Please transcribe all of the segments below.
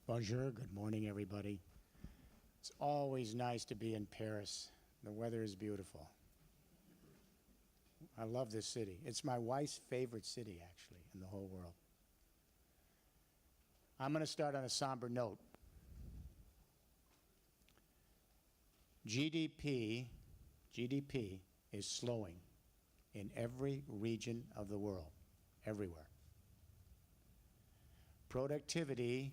Bonjour, good morning, everybody. It's always nice to be in Paris. The weather is beautiful. I love this city. It's my wife's favorite city, actually, in the whole world. I'm going to start on a somber note. GDP is slowing in every region of the world, everywhere. Productivity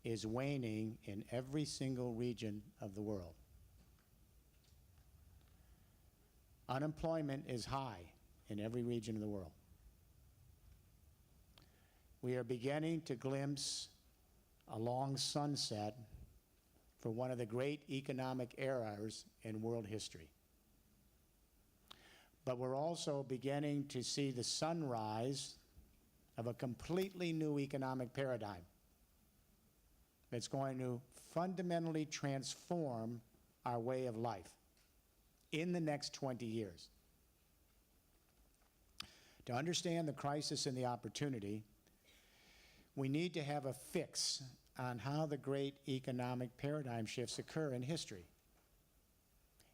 is waning in every single region of the world. Unemployment is high in every region of the world. We are beginning to glimpse a long sunset for one of the great economic eras in world history. But we're also beginning to see the sunrise of a completely new economic paradigm that's going to fundamentally transform our way of life in the next 20 years. To understand the crisis and the opportunity, we need to have a fix on how the great economic paradigm shifts occur in history.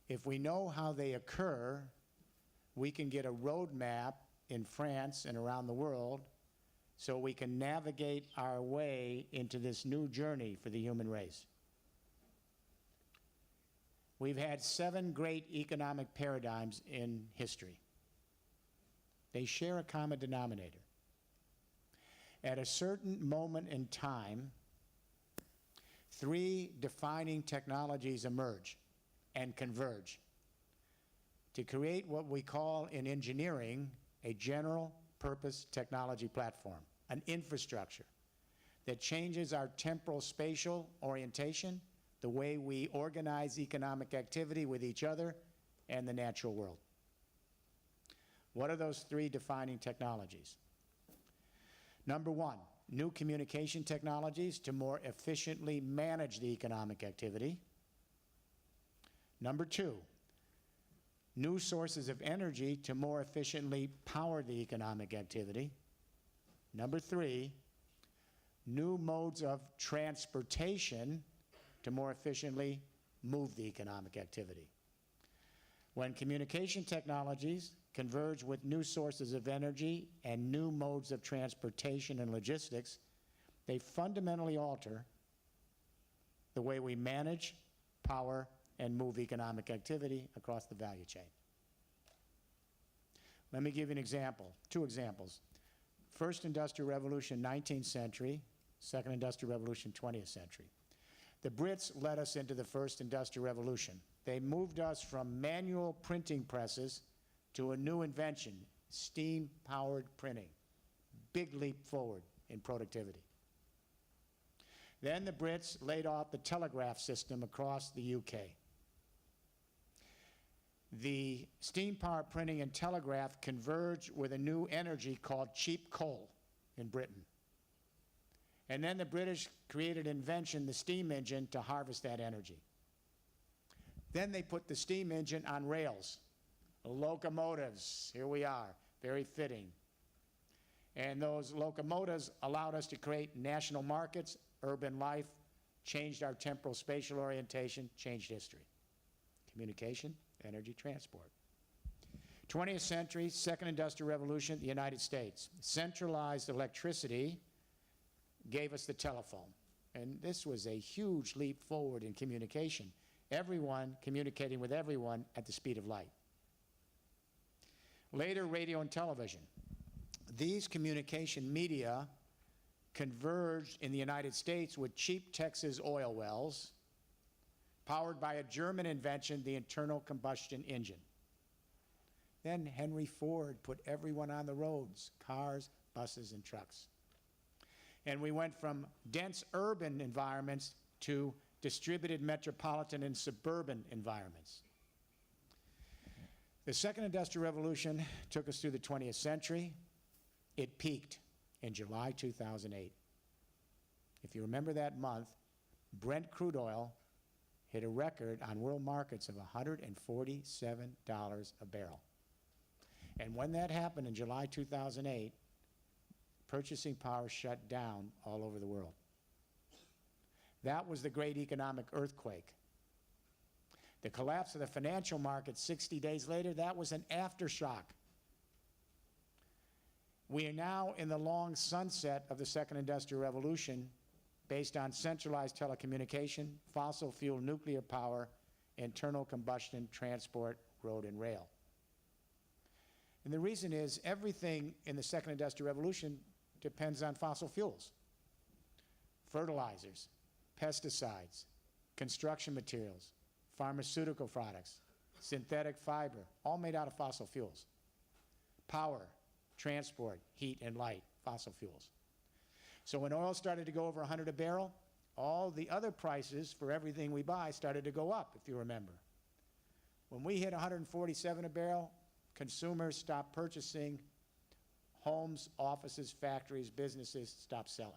If we know how they occur, we can get a roadmap in France and around the world so we can navigate our way into this new journey for the human race. We've had 7 great economic paradigms in history. They share a common denominator. At a certain moment in time, 3 defining technologies emerge and converge to create what we call in engineering a general purpose technology platform, an infrastructure that changes our temporal spatial orientation, the way we organize economic activity with each other and the natural world. What are those 3 defining technologies? Number 1, new communication technologies to more efficiently manage the economic activity. Number 2, new sources of energy to more efficiently power the economic activity. Number 3, new modes of transportation to more efficiently move the economic activity. When communication technologies converge with new sources of energy and new modes of transportation and logistics, they fundamentally alter the way we manage, power, and move economic activity across the value chain. Let me give you an example, 2 examples. First Industrial Revolution, 19th century, Second Industrial Revolution, 20th century. The Brits led us into the First Industrial Revolution. They moved us from manual printing presses to a new invention, steam-powered printing. Big leap forward in productivity. Then the Brits laid off the telegraph system across the UK. The steam power printing and telegraph converged with a new energy called cheap coal in Britain. And then the British created an invention, the steam engine, to harvest that energy. Then they put the steam engine on rails. Locomotives, here we are, very fitting. And those locomotives allowed us to create national markets, urban life, changed our temporal spatial orientation, changed history. Communication, energy, transport. 20th century, Second Industrial Revolution, the United States. Centralized electricity gave us the telephone. And this was a huge leap forward in communication. Everyone communicating with everyone at the speed of light. Later, radio and television. These communication media converged in the United States with cheap Texas oil wells, powered by a German invention, the internal combustion engine. Then Henry Ford put everyone on the roads, cars, buses, and trucks. And we went from dense urban environments to distributed metropolitan and suburban environments. The Second Industrial Revolution took us through the 20th century. It peaked in July 2008. If you remember that month, Brent crude oil hit a record on world markets of $147 a barrel. And when that happened in July 2008, purchasing power shut down all over the world. That was the great economic earthquake. The collapse of the financial market 60 days later, that was an aftershock. We are now in the long sunset of the second industrial revolution based on centralized telecommunication, fossil fuel nuclear power, internal combustion, transport, road and rail. And the reason is everything in the second industrial revolution depends on fossil fuels. Fertilizers, pesticides, construction materials, pharmaceutical products, synthetic fiber, all made out of fossil fuels. Power, transport, heat and light, fossil fuels. So when oil started to go over 100 a barrel, all the other prices for everything we buy started to go up, if you remember. When we hit 147 a barrel, consumers stopped purchasing, homes, offices, factories, businesses stopped selling.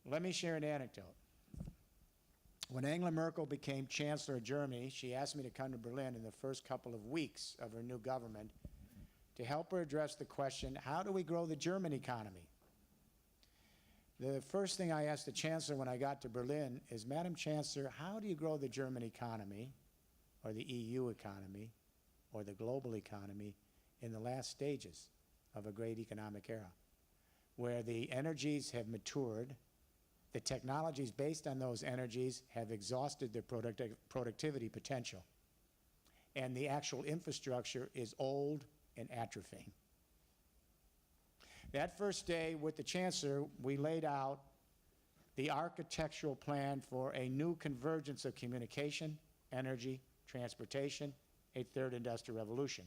Let me share an anecdote. When Angela Merkel became Chancellor of Germany, she asked me to come to Berlin in the first couple of weeks of her new government to help her address the question, how do we grow the German economy? The first thing I asked the Chancellor when I got to Berlin is, Madam Chancellor, how do you grow the German economy, or the EU economy, or the global economy in the last stages of a great economic era, where the energies have matured, the technologies based on those energies have exhausted their productivity potential, and the actual infrastructure is old and atrophying. That first day with the Chancellor, we laid out the architectural plan for a new convergence of communication, energy, transportation, a third industrial revolution.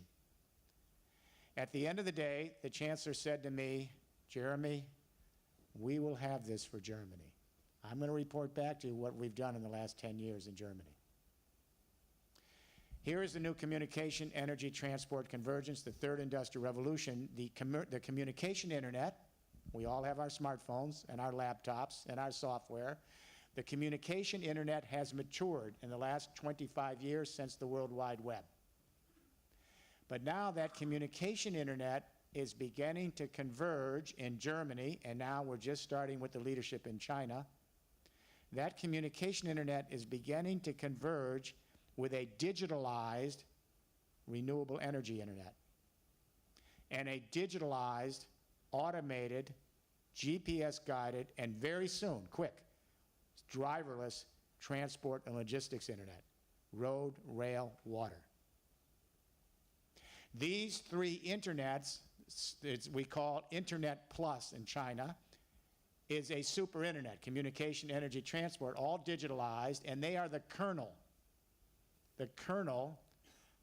At the end of the day, the Chancellor said to me, Jeremy, we will have this for Germany. I'm going to report back to you what we've done in the last 10 years in Germany. Here is the new communication, energy, transport, convergence, the third industrial revolution, the communication internet. We all have our smartphones and our laptops and our software. The communication internet has matured in the last 25 years since the World Wide Web. But now that communication internet is beginning to converge in Germany, and now we're just starting with the leadership in China. That communication internet is beginning to converge with a digitalized renewable energy internet and a digitalized, automated, GPS-guided, and very soon, quick, driverless transport and logistics internet, road, rail, water. These three internets, we call Internet Plus in China, is a super internet, communication, energy, transport, all digitalized, and they are the kernel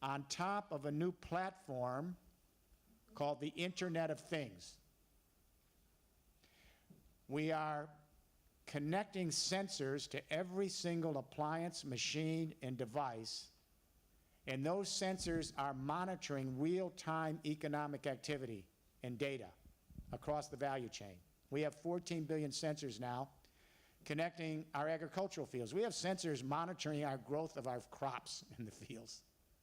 on top of a new platform called the Internet of Things. We are connecting sensors to every single appliance, machine, and device, and those sensors are monitoring real-time economic activity and data across the value chain. We have 14 billion sensors now connecting our agricultural fields. We have sensors monitoring our growth of our crops in the fields,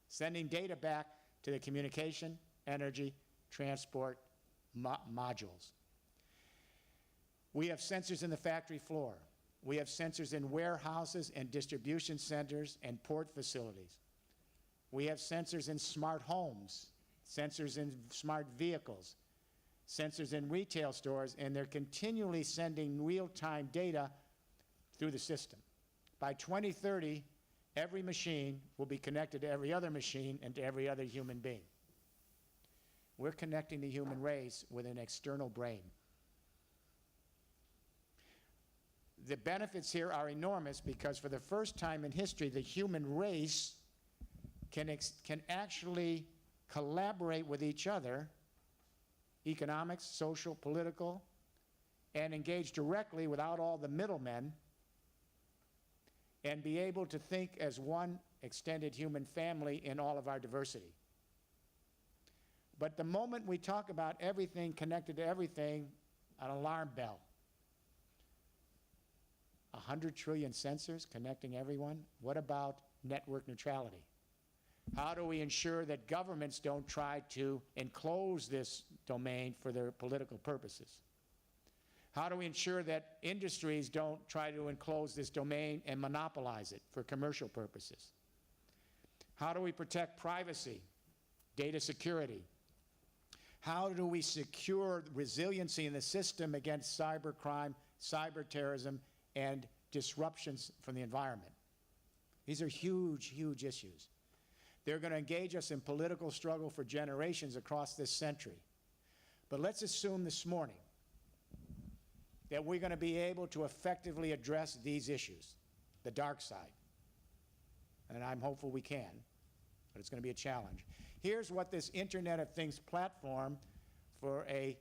sending data back to the communication, energy, transport modules. We have sensors in the factory floor. We have sensors in warehouses and distribution centers and port facilities. We have sensors in smart homes, sensors in smart vehicles, sensors in retail stores, and they're continually sending real-time data through the system. By 2030, every machine will be connected to every other machine and to every other human being. We're connecting the human race with an external brain. The benefits here are enormous because for the first time in history, the human race can actually collaborate with each other, economics, social, political, and engage directly without all the middlemen, and be able to think as one extended human family in all of our diversity. But the moment we talk about everything connected to everything, an alarm bell. 100 trillion sensors connecting everyone? What about network neutrality? How do we ensure that governments don't try to enclose this domain for their political purposes? How do we ensure that industries don't try to enclose this domain and monopolize it for commercial purposes? How do we protect privacy, data security? How do we secure resiliency in the system against cybercrime, cyber terrorism, and disruptions from the environment? These are huge, huge issues. They're going to engage us in political struggle for generations across this century. But let's assume this morning that we're going to be able to effectively address these issues, the dark side. And I'm hopeful we can, but it's going to be a challenge. Here's what this Internet of Things platform for a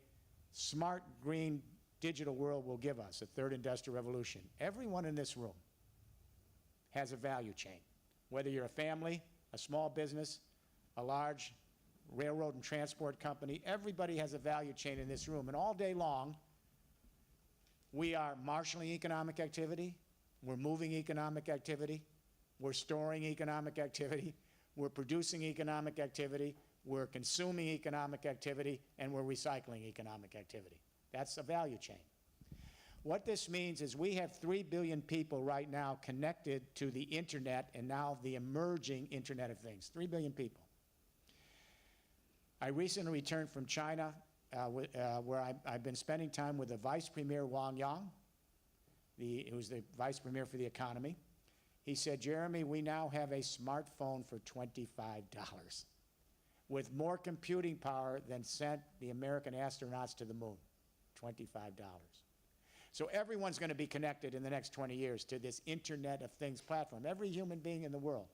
smart, green, digital world will give us, a third industrial revolution. Everyone in this room has a value chain. Whether you're a family, a small business, a large railroad and transport company, everybody has a value chain in this room. And all day long, we are marshaling economic activity, we're moving economic activity, we're storing economic activity, we're producing economic activity, we're consuming economic activity, and we're recycling economic activity. That's a value chain. What this means is we have 3 billion people right now connected to the internet and now the emerging Internet of Things. 3 billion people. I recently returned from China where I've been spending time with the Vice Premier Wang Yang, who's the Vice Premier for the Economie. He said, Jeremy, we now have a smartphone for $25 with more computing power than sent the American astronauts to the moon. $25. So everyone's going to be connected in the next 20 years to this Internet of Things platform, every human being in the world.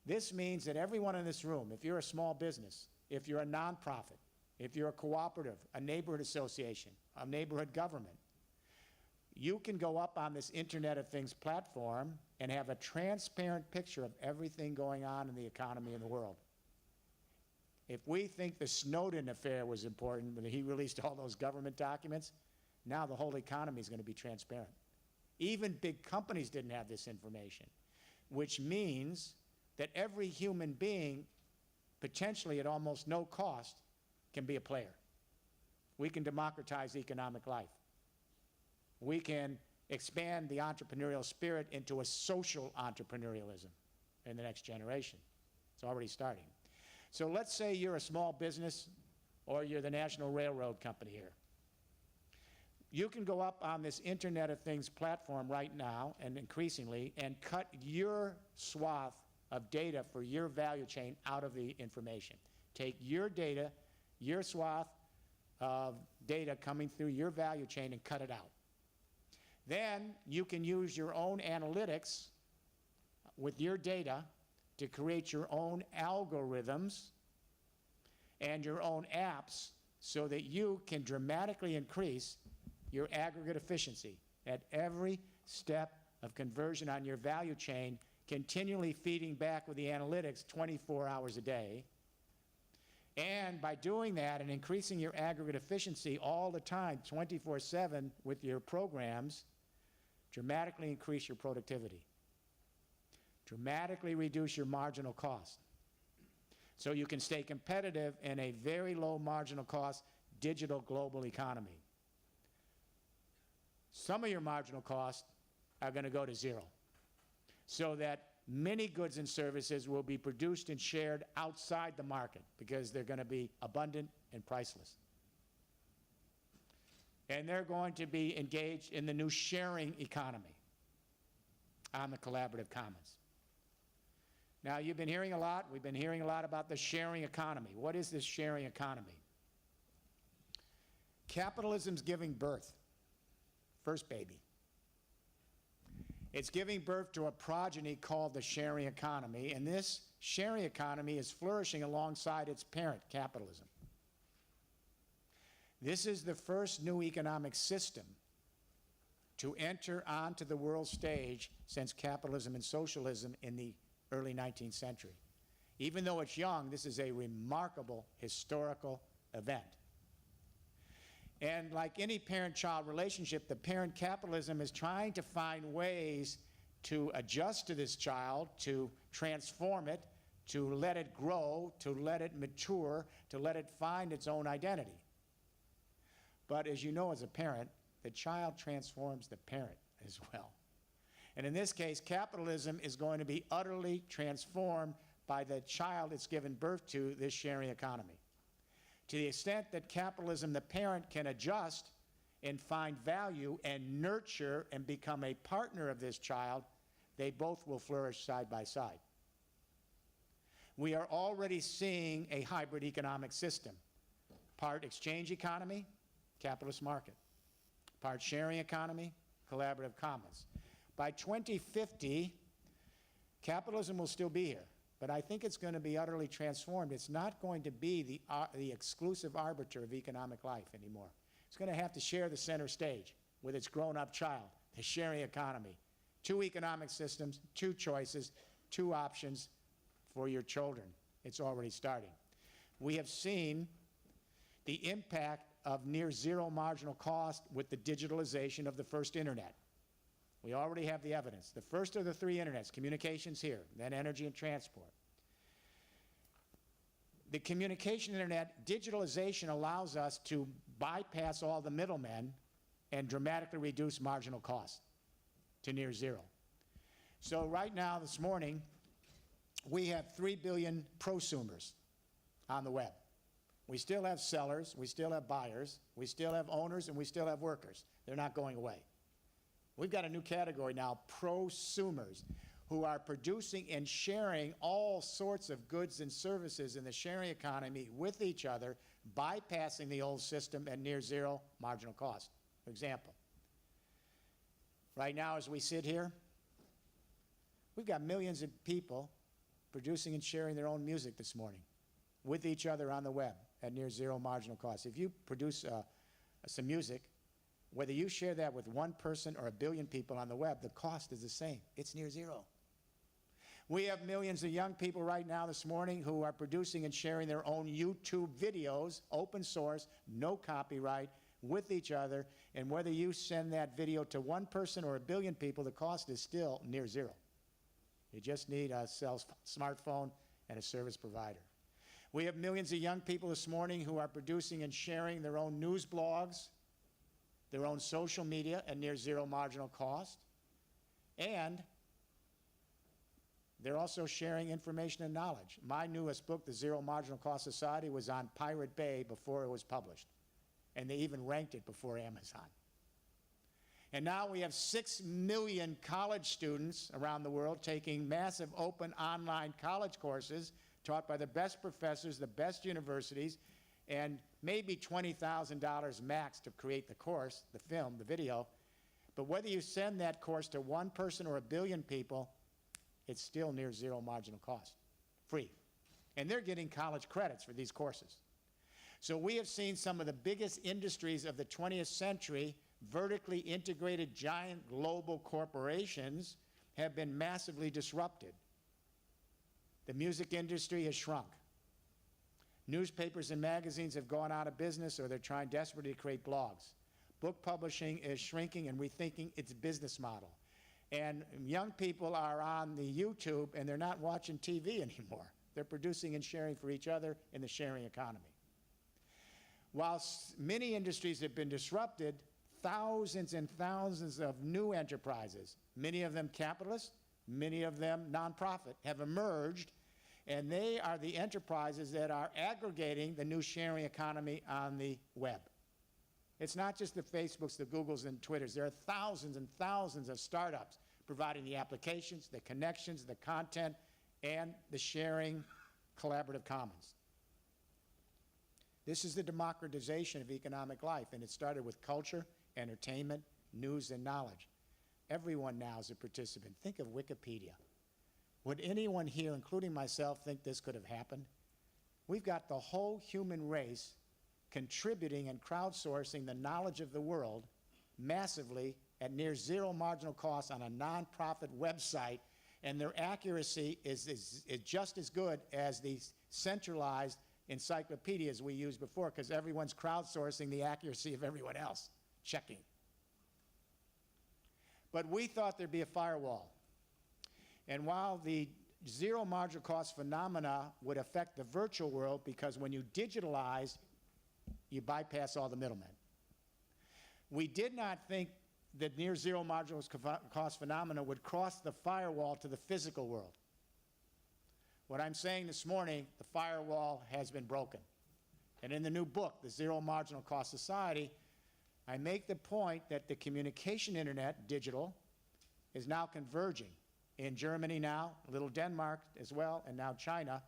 This means that everyone in this room, if you're a small business, if you're a nonprofit, if you're a cooperative, a neighborhood association, a neighborhood government, you can go up on this Internet of Things platform and have a transparent picture of everything going on in the economy and the world. If we think the Snowden affair was important, when he released all those government documents, now the whole economy is going to be transparent. Even big companies didn't have this information, which means that every human being, potentially at almost no cost, can be a player. We can democratize economic life. We can expand the entrepreneurial spirit into a social entrepreneurialism in the next generation. It's already starting. So let's say you're a small business or you're the National Railroad Company here. You can go up on this Internet of Things platform right now, and increasingly, and cut your swath of data for your value chain out of the information. Take your data, your swath of data coming through your value chain, and cut it out. Then you can use your own analytics with your data to create your own algorithms and your own apps so that you can dramatically increase your aggregate efficiency at every step of conversion on your value chain, continually feeding back with the analytics 24 hours a day. And by doing that and increasing your aggregate efficiency all the time, 24/7 with your programs, dramatically increase your productivity. Dramatically reduce your marginal cost. So you can stay competitive in a very low marginal cost digital global economy. Some of your marginal costs are going to go to zero, so that many goods and services will be produced and shared outside the market because they're going to be abundant and priceless. And they're going to be engaged in the new sharing economy on the collaborative commons. Now, you've been hearing a lot, we've been hearing a lot about the sharing economy. What is this sharing economy? Capitalism's giving birth. First baby. It's giving birth to a progeny called the sharing economy, and this sharing economy is flourishing alongside its parent, capitalism. This is the first new economic system to enter onto the world stage since capitalism and socialism in the early 19th century. Even though it's young, this is a remarkable historical event. And like any parent-child relationship, the parent capitalism is trying to find ways to adjust to this child, to transform it, to let it grow, to let it mature, to let it find its own identity. But as you know, as a parent, the child transforms the parent as well. And in this case, capitalism is going to be utterly transformed by the child it's given birth to, this sharing economy. To the extent that capitalism, the parent, can adjust and find value and nurture and become a partner of this child, they both will flourish side by side. We are already seeing a hybrid economic system. Part exchange economy, capitalist market. Part sharing economy, collaborative commons. By 2050, capitalism will still be here, but I think it's going to be utterly transformed. It's not going to be the exclusive arbiter of economic life anymore. It's going to have to share the center stage with its grown-up child, the sharing economy. Two economic systems, two choices, two options for your children. It's already starting. We have seen the impact of near zero marginal cost with the digitalization of the first internet. We already have the evidence. The first of the three internets, communications here, then energy and transport. The communication internet, digitalization allows us to bypass all the middlemen and dramatically reduce marginal cost to near zero. So right now, this morning, we have 3 billion prosumers on the web. We still have sellers, we still have buyers, we still have owners, and we still have workers. They're not going away. We've got a new category now, prosumers, who are producing and sharing all sorts of goods and services in the sharing economy with each other, bypassing the old system at near zero marginal cost. For example, right now as we sit here, we've got millions of people producing and sharing their own music this morning with each other on the web at near zero marginal cost. If you produce some music, whether you share that with one person or a billion people on the web, the cost is the same. It's near zero. We have millions of young people right now this morning who are producing and sharing their own YouTube videos, open source, no copyright, with each other. And whether you send that video to one person or a billion people, the cost is still near zero. You just need a smartphone and a service provider. We have millions of young people this morning who are producing and sharing their own news blogs, their own social media at near zero marginal cost, and they're also sharing information and knowledge. My newest book, The Zero Marginal Cost Society, was on Pirate Bay before it was published, and they even ranked it before Amazon. And now we have 6 million college students around the world taking massive open online college courses taught by the best professors, the best universities, and maybe $20,000 max to create the course, the film, the video. But whether you send that course to one person or a billion people, it's still near zero marginal cost, free. And they're getting college credits for these courses. So we have seen some of the biggest industries of the 20th century, vertically integrated giant global corporations, have been massively disrupted. The music industry has shrunk. Newspapers and magazines have gone out of business, or they're trying desperately to create blogs. Book publishing is shrinking and rethinking its business model. And young people are on the YouTube and they're not watching TV anymore. They're producing and sharing for each other in the sharing economy. While many industries have been disrupted, thousands and thousands of new enterprises, many of them capitalist, many of them nonprofit, have emerged, and they are the enterprises that are aggregating the new sharing economy on the web. It's not just the Facebooks, the Googles, and Twitters. There are thousands and thousands of startups providing the applications, the connections, the content, and the sharing collaborative commons. This is the democratization of economic life, and it started with culture, entertainment, news, and knowledge. Everyone now is a participant. Think of Wikipedia. Would anyone here, including myself, think this could have happened? We've got the whole human race contributing and crowdsourcing the knowledge of the world massively at near zero marginal cost on a nonprofit website, and their accuracy is just as good as the centralized encyclopedias we used before, because everyone's crowdsourcing the accuracy of everyone else, checking. But we thought there'd be a firewall. And while the zero marginal cost phenomena would affect the virtual world, because when you digitalize, you bypass all the middlemen. We did not think that near zero marginal cost phenomena would cross the firewall to the physical world. What I'm saying this morning, the firewall has been broken. And in the new book, The Zero Marginal Cost Society, I make the point that the communication internet, digital, is now converging. In Germany now, little Denmark as well, and now China,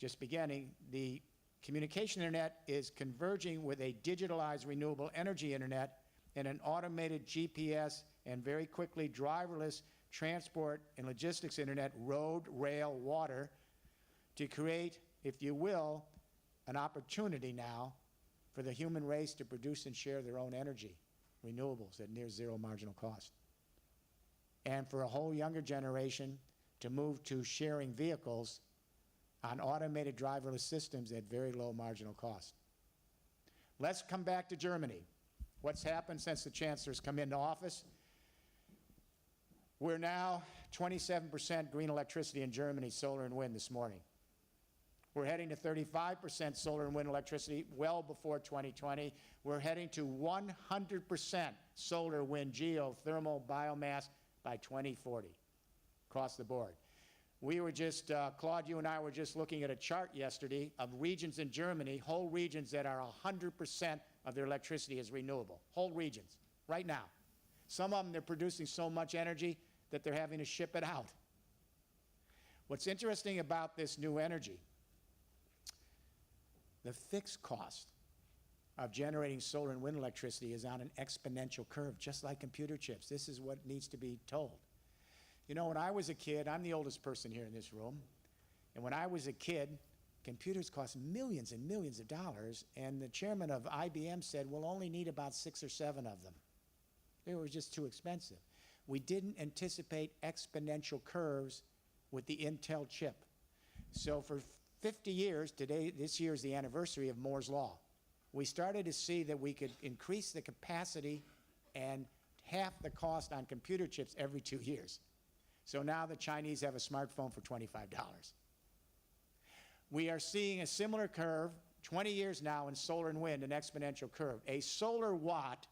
just beginning, the communication internet is converging with a digitalized renewable energy internet and an automated GPS and very quickly driverless transport and logistics internet, road, rail, water, to create, if you will, an opportunity now for the human race to produce and share their own energy, renewables at near zero marginal cost. And for a whole younger generation to move to sharing vehicles on automated driverless systems at very low marginal cost. Let's come back to Germany. What's happened since the chancellor's come into office? We're now 27% green electricity in Germany, solar and wind this morning. We're heading to 35% solar and wind electricity well before 2020. We're heading to 100% solar, wind, geothermal, biomass by 2040 across the board. We were just, Claude, you and I were just looking at a chart yesterday of regions in Germany, whole regions that are 100% of their electricity is renewable, whole regions, right now. Some of them, they're producing so much energy that they're having to ship it out. What's interesting about this new energy, the fixed cost of generating solar and wind electricity is on an exponential curve, just like computer chips. This is what needs to be told. You know, when I was a kid, I'm the oldest person here in this room, and when I was a kid, computers cost millions and millions of dollars, and the chairman of IBM said, we'll only need about 6 or 7 of them. They were just too expensive. We didn't anticipate exponential curves with the Intel chip. So for 50 years, today, this year is the anniversary of Moore's Law. We started to see that we could increase the capacity and half the cost on computer chips every 2 years. So now the Chinese have a smartphone for $25. We are seeing a similar curve, 20 years now in solar and wind, an exponential curve. A solar watt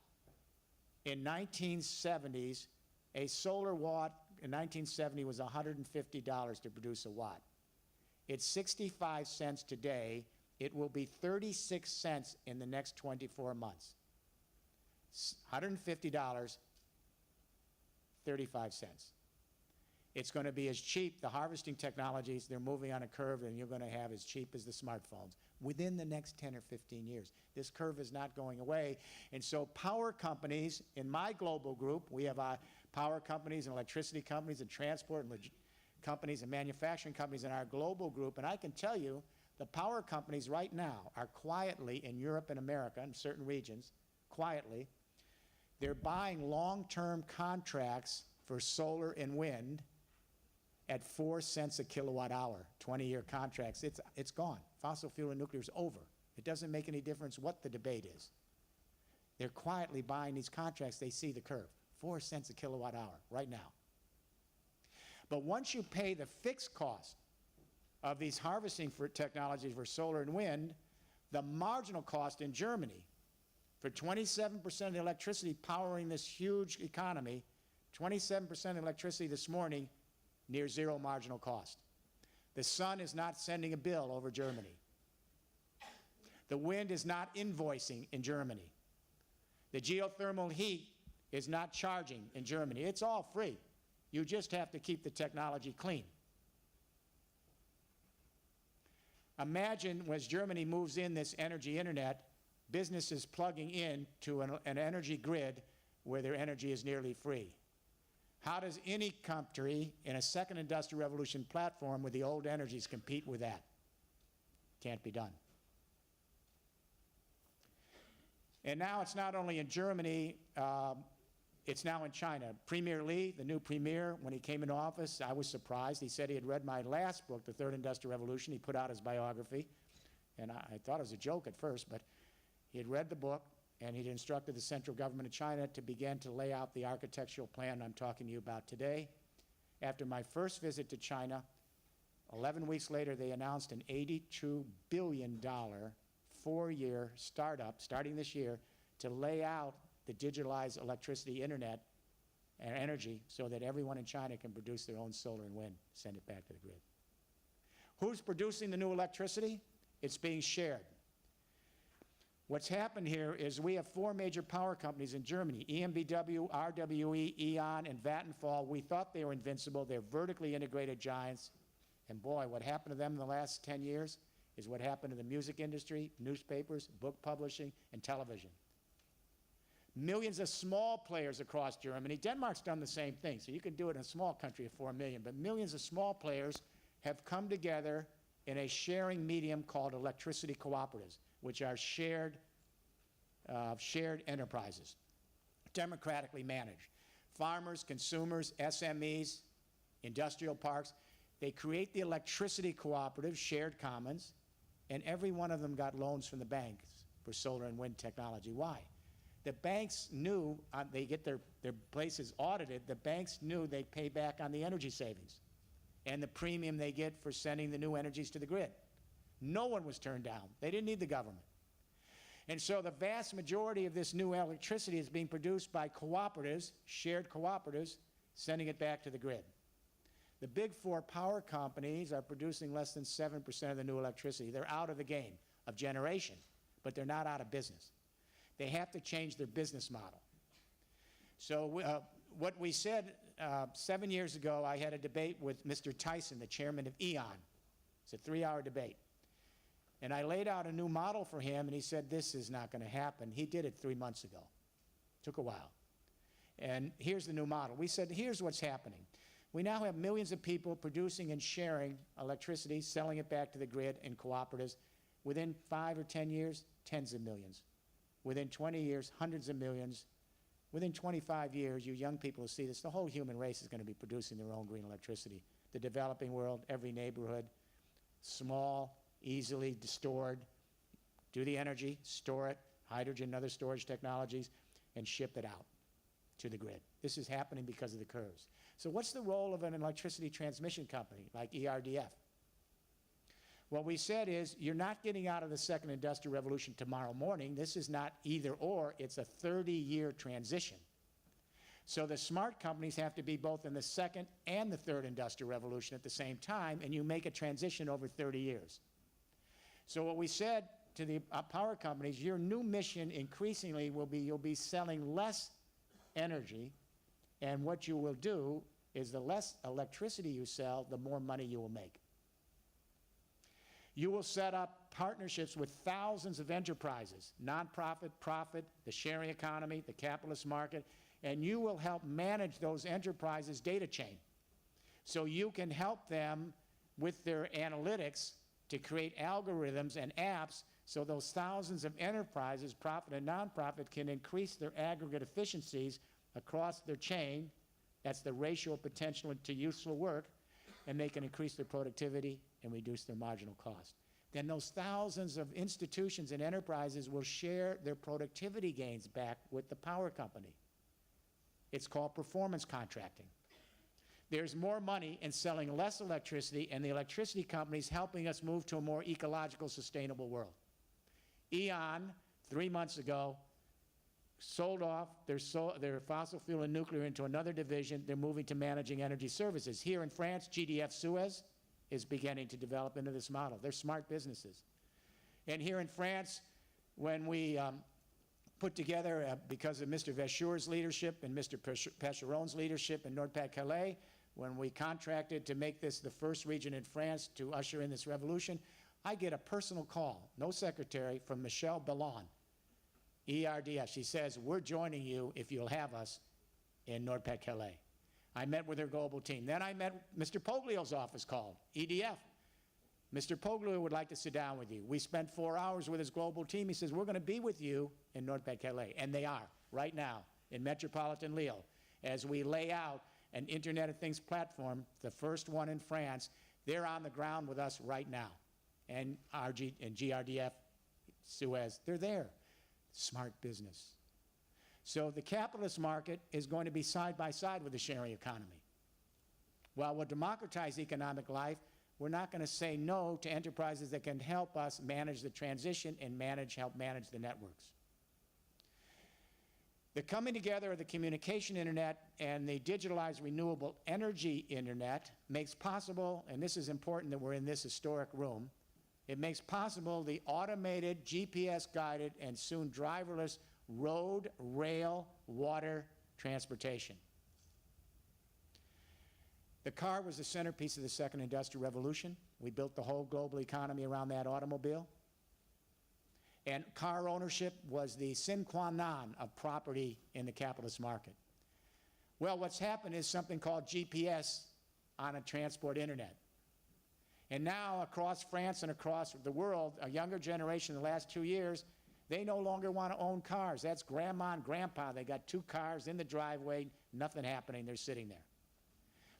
in 1970s, a solar watt in 1970 was $150 to produce a watt. It's 65 cents today. It will be 36 cents in the next 24 months. $150, 35 cents. It's going to be as cheap, the harvesting technologies, they're moving on a curve, and you're going to have as cheap as the smartphones within the next 10 or 15 years. This curve is not going away. And so power companies, in my global group, we have power companies and electricity companies and transport and companies and manufacturing companies in our global group. And I can tell you, the power companies right now are quietly in Europe and America, in certain regions, quietly, they're buying long-term contracts for solar and wind at 4 cents a kilowatt hour, 20-year contracts. It's gone. Fossil fuel and nuclear is over. It doesn't make any difference what the debate is. They're quietly buying these contracts. They see the curve, 4 cents a kilowatt hour right now. But once you pay the fixed cost of these harvesting technologies for solar and wind, the marginal cost in Germany for 27% of the electricity powering this huge economy, 27% of electricity this morning, near zero marginal cost. The sun is not sending a bill over Germany. The wind is not invoicing in Germany. The geothermal heat is not charging in Germany. It's all free. You just have to keep the technology clean. Imagine as Germany moves in this energy internet, businesses plugging in to an energy grid where their energy is nearly free. How does any country in a second industrial revolution platform with the old energies compete with that? Can't be done. And now it's not only in Germany, it's now in China. Premier Li, the new premier, when he came into office, I was surprised. He said he had read my last book, The Third Industrial Revolution. He put out his biography, and I thought it was a joke at first, but he had read the book, and he'd instructed the central government of China to begin to lay out the architectural plan I'm talking to you about today. After my first visit to China, 11 weeks later, they announced an $82 billion 4-year startup, starting this year, to lay out the digitalized electricity, internet, and energy so that everyone in China can produce their own solar and wind, send it back to the grid. Who's producing the new electricity? It's being shared. What's happened here is we have 4 major power companies in Germany, EnBW, RWE, E.ON, and Vattenfall. We thought they were invincible. They're vertically integrated giants. And boy, what happened to them in the last 10 years is what happened to the music industry, newspapers, book publishing, and television. Millions of small players across Germany. Denmark's done the same thing, so you can do it in a small country of 4 million, but millions of small players have come together in a sharing medium called electricity cooperatives, which are shared enterprises, democratically managed. Farmers, consumers, SMEs, industrial parks, they create the electricity cooperative, shared commons, and every one of them got loans from the banks for solar and wind technology. Why? The banks knew, they get their places audited, the banks knew they'd pay back on the energy savings and the premium they get for sending the new energies to the grid. No one was turned down. They didn't need the government. And so the vast majority of this new electricity is being produced by cooperatives, shared cooperatives, sending it back to the grid. The big 4 power companies are producing less than 7% of the new electricity. They're out of the game of generation, but they're not out of business. They have to change their business model. So what we said 7 years ago, I had a debate with Mr. Tyson, the chairman of E.ON. It's a 3-hour debate. And I laid out a new model for him, and he said, this is not going to happen. He did it 3 months ago. Took a while. And here's the new model. We said, here's what's happening. We now have millions of people producing and sharing electricity, selling it back to the grid in cooperatives. Within 5 or 10 years, tens of millions. Within 20 years, hundreds of millions. Within 25 years, you young people will see this. The whole human race is going to be producing their own green electricity. The developing world, every neighborhood, small, easily stored. Do the energy, store it, hydrogen and other storage technologies, and ship it out to the grid. This is happening because of the curves. So what's the role of an electricity transmission company like ERDF? What we said is, you're not getting out of the second industrial revolution tomorrow morning. This is not either or, it's a 30-year transition. So the smart companies have to be both in the second and the third industrial revolution at the same time, and you make a transition over 30 years. So what we said to the power companies, your new mission increasingly will be, you'll be selling less energy, and what you will do is the less electricity you sell, the more money you will make. You will set up partnerships with thousands of enterprises, nonprofit, profit, the sharing economy, the capitalist market, and you will help manage those enterprises' data chain. So you can help them with their analytics to create algorithms and apps so those thousands of enterprises, profit and nonprofit, can increase their aggregate efficiencies across their chain. That's the ratio of potential to useful work, and they can increase their productivity and reduce their marginal cost. Then those thousands of institutions and enterprises will share their productivity gains back with the power company. It's called performance contracting. There's more money in selling less electricity, and the electricity companies helping us move to a more ecological, sustainable world. E.ON, 3 months ago, sold off their fossil fuel and nuclear into another division. They're moving to managing energy services. Here in France, GDF Suez is beginning to develop into this model. They're smart businesses. And here in France, when we put together, because of Mr. Verschuur's leadership and Mr. Pecheron's leadership in Nord-Pas-de-Calais, when we contracted to make this the first region in France to usher in this revolution, I get a personal call, no secretary, from Michelle Bellon, ERDF. She says, we're joining you if you'll have us in Nord-Pas-de-Calais. I met with her global team. Then I met Mr. Poglio's office called, EDF. Mr. Poglio would like to sit down with you. We spent 4 hours with his global team. He says, we're going to be with you in Nord-Pas-de-Calais. And they are, right now, in metropolitan Lille, as we lay out an Internet of Things platform, the first one in France. They're on the ground with us right now. And GRDF, Suez, they're there. Smart business. So the capitalist market is going to be side by side with the sharing economy. While we'll democratize economic life, we're not going to say no to enterprises that can help us manage the transition and help manage the networks. The coming together of the communication internet and the digitalized renewable energy internet makes possible, and this is important that we're in this historic room, it makes possible the automated, GPS-guided, and soon driverless road, rail, water transportation. The car was the centerpiece of the second industrial revolution. We built the whole global economy around that automobile. And car ownership was the sine qua non of property in the capitalist market. Well, what's happened is something called GPS on a transport internet. And now across France and across the world, a younger generation in the last 2 years, they no longer want to own cars. That's grandma and grandpa. They got 2 cars in the driveway, nothing happening, they're sitting there.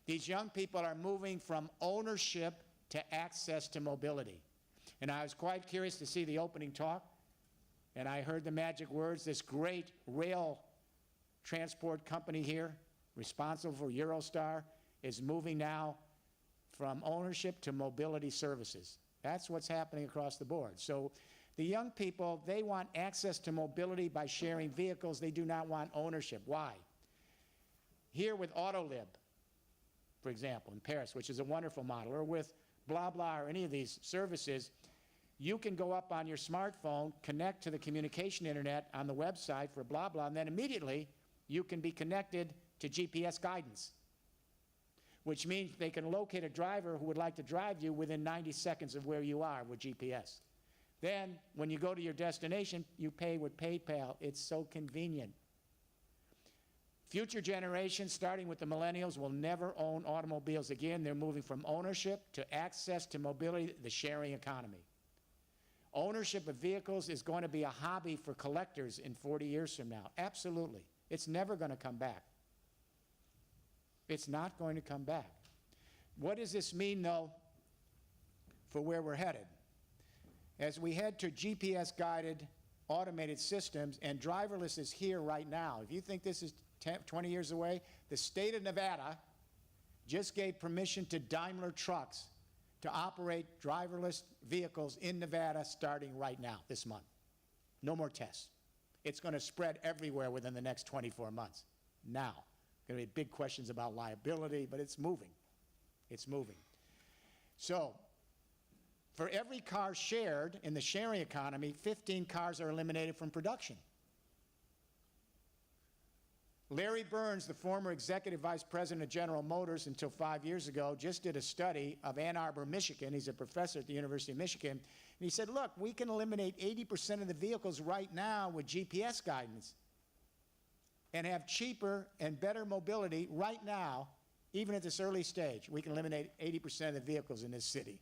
These young people are moving from ownership to access to mobility. And I was quite curious to see the opening talk, and I heard the magic words. This great rail transport company here, responsible for Eurostar, is moving now from ownership to mobility services. That's what's happening across the board. So the young people, they want access to mobility by sharing vehicles. They do not want ownership. Why? Here with Autolib, for example, in Paris, which is a wonderful model, or with blah blah or any of these services, you can go up on your smartphone, connect to the communication internet on the website for blah blah, and then immediately you can be connected to GPS guidance, which means they can locate a driver who would like to drive you within 90 seconds of where you are with GPS. Then, when you go to your destination, you pay with PayPal. It's so convenient. Future generations, starting with the millennials, will never own automobiles again. They're moving from ownership to access to mobility, the sharing economy. Ownership of vehicles is going to be a hobby for collectors in 40 years from now. Absolutely. It's never going to come back. It's not going to come back. What does this mean, though, for where we're headed? As we head to GPS-guided automated systems, and driverless is here right now. If you think this is 20 years away, the state of Nevada just gave permission to Daimler Trucks to operate driverless vehicles in Nevada starting right now, this month. No more tests. It's going to spread everywhere within the next 24 months. Now, going to be big questions about liability, but it's moving. It's moving. So, for every car shared in the sharing economy, 15 cars are eliminated from production. Larry Burns, the former executive vice president of General Motors until 5 years ago, just did a study of Ann Arbor, Michigan. He's a professor at the University of Michigan. And he said, look, we can eliminate 80% of the vehicles right now with GPS guidance and have cheaper and better mobility right now, even at this early stage. We can eliminate 80% of the vehicles in this city.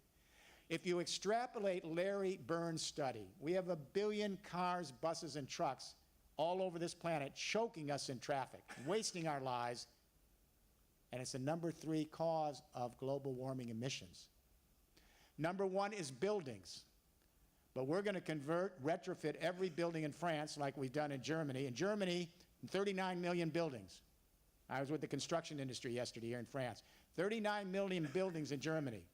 If you extrapolate Larry Burns' study, we have 1 billion cars, buses, and trucks all over this planet choking us in traffic, wasting our lives, and it's the number 3 cause of global warming emissions. Number 1 is buildings. But we're going to retrofit every building in France like we've done in Germany. In Germany, 39 million buildings. I was with the construction industry yesterday here in France. 39 million buildings in Germany.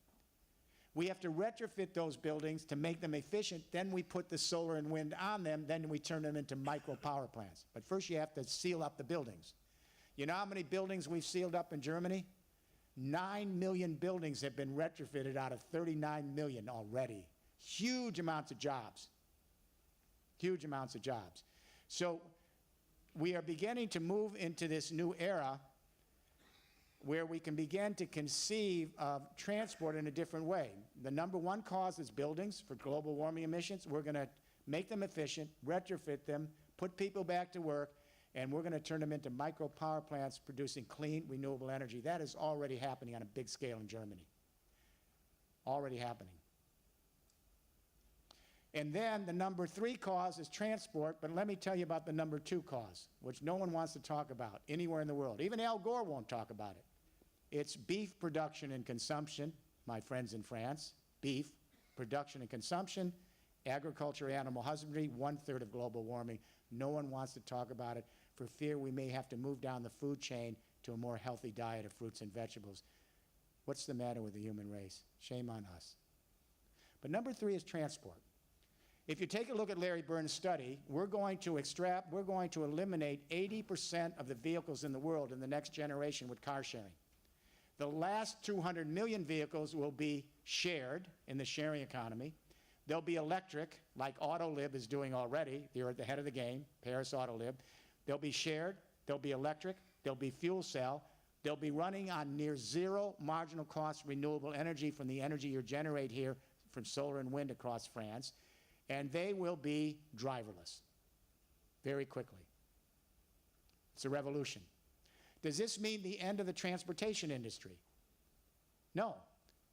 We have to retrofit those buildings to make them efficient. Then we put the solar and wind on them. Then we turn them into micro power plants. But first you have to seal up the buildings. You know how many buildings we've sealed up in Germany? 9 million buildings have been retrofitted out of 39 million already. Huge amounts of jobs. Huge amounts of jobs. So we are beginning to move into this new era where we can begin to conceive of transport in a different way. The number 1 cause is buildings for global warming emissions. We're going to make them efficient, retrofit them, put people back to work, and we're going to turn them into micro power plants producing clean, renewable energy. That is already happening on a big scale in Germany. Already happening. And then the number 3 cause is transport, but let me tell you about the number 2 cause, which no one wants to talk about anywhere in the world. Even Al Gore won't talk about it. It's beef production and consumption, my friends in France. Beef production and consumption, agriculture, animal husbandry, 1/3 of global warming. No one wants to talk about it for fear we may have to move down the food chain to a more healthy diet of fruits and vegetables. What's the matter with the human race? Shame on us. But number 3 is transport. If you take a look at Larry Burns' study, we're going to eliminate 80% of the vehicles in the world in the next generation with car sharing. The last 200 million vehicles will be shared in the sharing economy. They'll be electric, like Autolib is doing already. They're at the head of the game, Paris Autolib. They'll be shared, they'll be electric, they'll be fuel cell, they'll be running on near zero marginal cost renewable energy from the energy you generate here from solar and wind across France, and they will be driverless very quickly. It's a revolution. Does this mean the end of the transportation industry? No.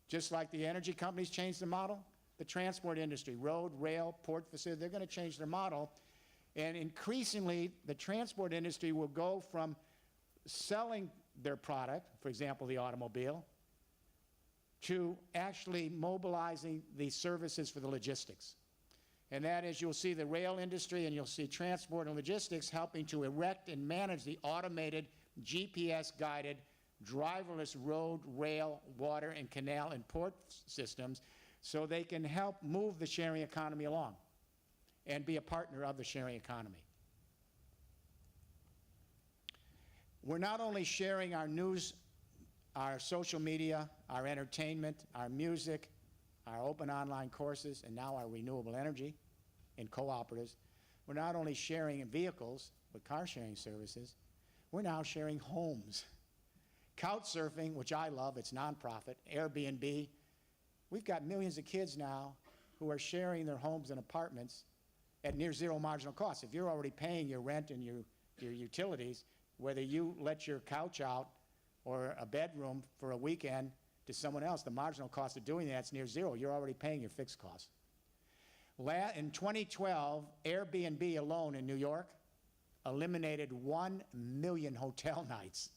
Just like the energy companies changed the model, the transport industry, road, rail, port facility, they're going to change their model. And increasingly, the transport industry will go from selling their product, for example, the automobile, to actually mobilizing the services for the logistics. And that is, you'll see the rail industry and you'll see transport and logistics helping to erect and manage the automated, GPS-guided, driverless road, rail, water, and canal and port systems so they can help move the sharing economy along and be a partner of the sharing economy. We're not only sharing our news, our social media, our entertainment, our music, our open online courses, and now our renewable energy in cooperatives. We're not only sharing vehicles with car sharing services, we're now sharing homes. Couchsurfing, which I love, it's nonprofit, Airbnb. We've got millions of kids now who are sharing their homes and apartments at near zero marginal cost. If you're already paying your rent and your utilities, whether you let your couch out or a bedroom for a weekend to someone else, the marginal cost of doing that's near zero. You're already paying your fixed costs. In 2012, Airbnb alone in New York eliminated 1 million hotel nights.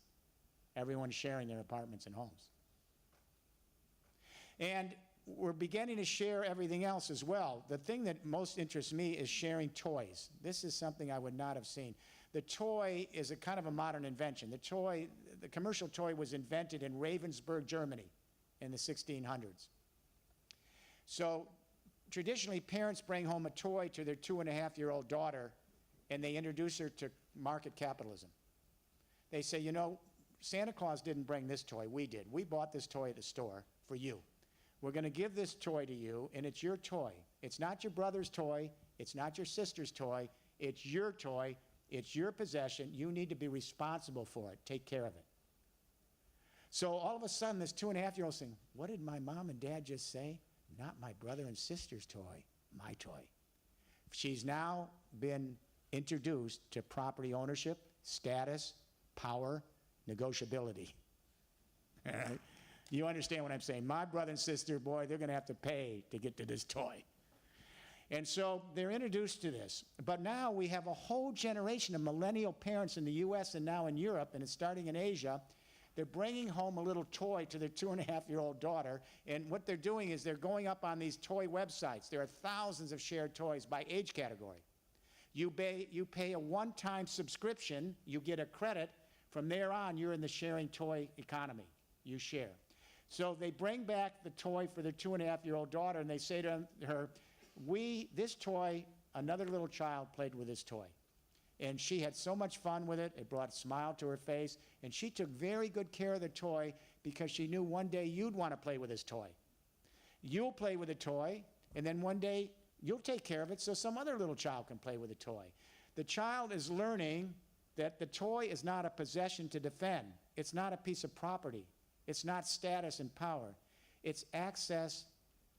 Everyone sharing their apartments and homes. And we're beginning to share everything else as well. The thing that most interests me is sharing toys. This is something I would not have seen. The toy is a kind of a modern invention. The commercial toy was invented in Ravensburg, Germany in the 1600s. So traditionally, parents bring home a toy to their 2.5-year-old daughter and they introduce her to market capitalism. They say, you know, Santa Claus didn't bring this toy, we did. We bought this toy at the store for you. We're going to give this toy to you, and it's your toy. It's not your brother's toy. It's not your sister's toy. It's your toy. It's your possession. You need to be responsible for it. Take care of it. So all of a sudden, this 2.5-year-old saying, what did my mom and dad just say? Not my brother and sister's toy, my toy. She's now been introduced to property ownership, status, power, negotiability. All right? You understand what I'm saying? My brother and sister, boy, they're going to have to pay to get to this toy. And so they're introduced to this. But now we have a whole generation of millennial parents in the US and now in Europe, and it's starting in Asia. They're bringing home a little toy to their 2.5-year-old daughter, and what they're doing is they're going up on these toy websites. There are thousands of shared toys by age category. You pay a one-time subscription, you get a credit. From there on, you're in the sharing toy economy. You share. So they bring back the toy for their 2.5-year-old daughter, and they say to her, this toy, another little child played with this toy. And she had so much fun with it, it brought a smile to her face, and she took very good care of the toy because she knew one day you'd want to play with this toy. You'll play with the toy, and then one day you'll take care of it so some other little child can play with the toy. The child is learning that the toy is not a possession to defend. It's not a piece of property. It's not status and power. It's access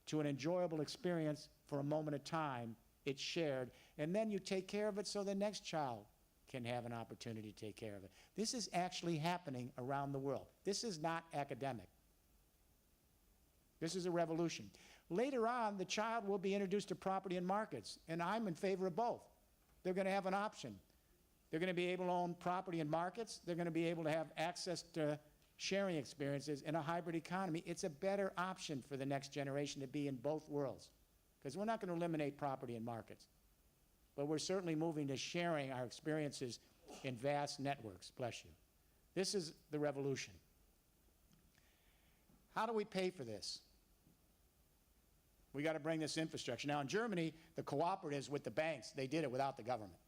to an enjoyable experience for a moment of time. It's shared. And then you take care of it so the next child can have an opportunity to take care of it. This is actually happening around the world. This is not academic. This is a revolution. Later on, the child will be introduced to property and markets, and I'm in favor of both. They're going to have an option. They're going to be able to own property and markets. They're going to be able to have access to sharing experiences in a hybrid economy. It's a better option for the next generation to be in both worlds, because we're not going to eliminate property and markets, but we're certainly moving to sharing our experiences in vast networks. Bless you. This is the revolution. How do we pay for this? We got to bring this infrastructure. Now in Germany, the cooperatives with the banks, they did it without the government.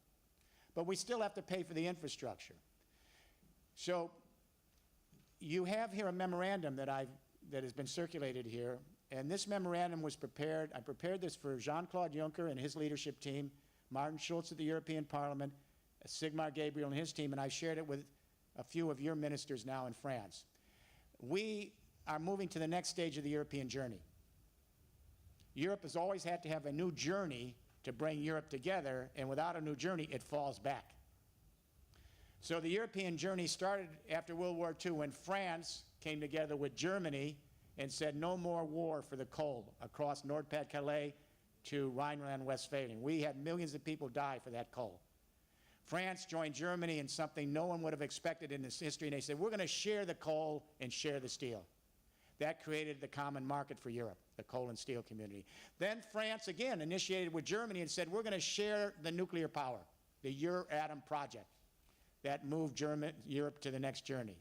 But we still have to pay for the infrastructure. So you have here a memorandum that has been circulated here, and this memorandum was prepared. I prepared this for Jean-Claude Juncker and his leadership team, Martin Schulz at the European Parliament, Sigmar Gabriel and his team, and I shared it with a few of your ministers now in France. We are moving to the next stage of the European journey. Europe has always had to have a new journey to bring Europe together, and without a new journey, it falls back. So the European journey started after World War II when France came together with Germany and said no more war for the coal across Nord-Pas-de-Calais to Rhineland-Westphalia. We had millions of people die for that coal. France joined Germany in something no one would have expected in this history, and they said, we're going to share the coal and share the steel. That created the common market for Europe, the coal and steel community. Then France, again, initiated with Germany and said, we're going to share the nuclear power, the Euratom project. That moved Europe to the next journey.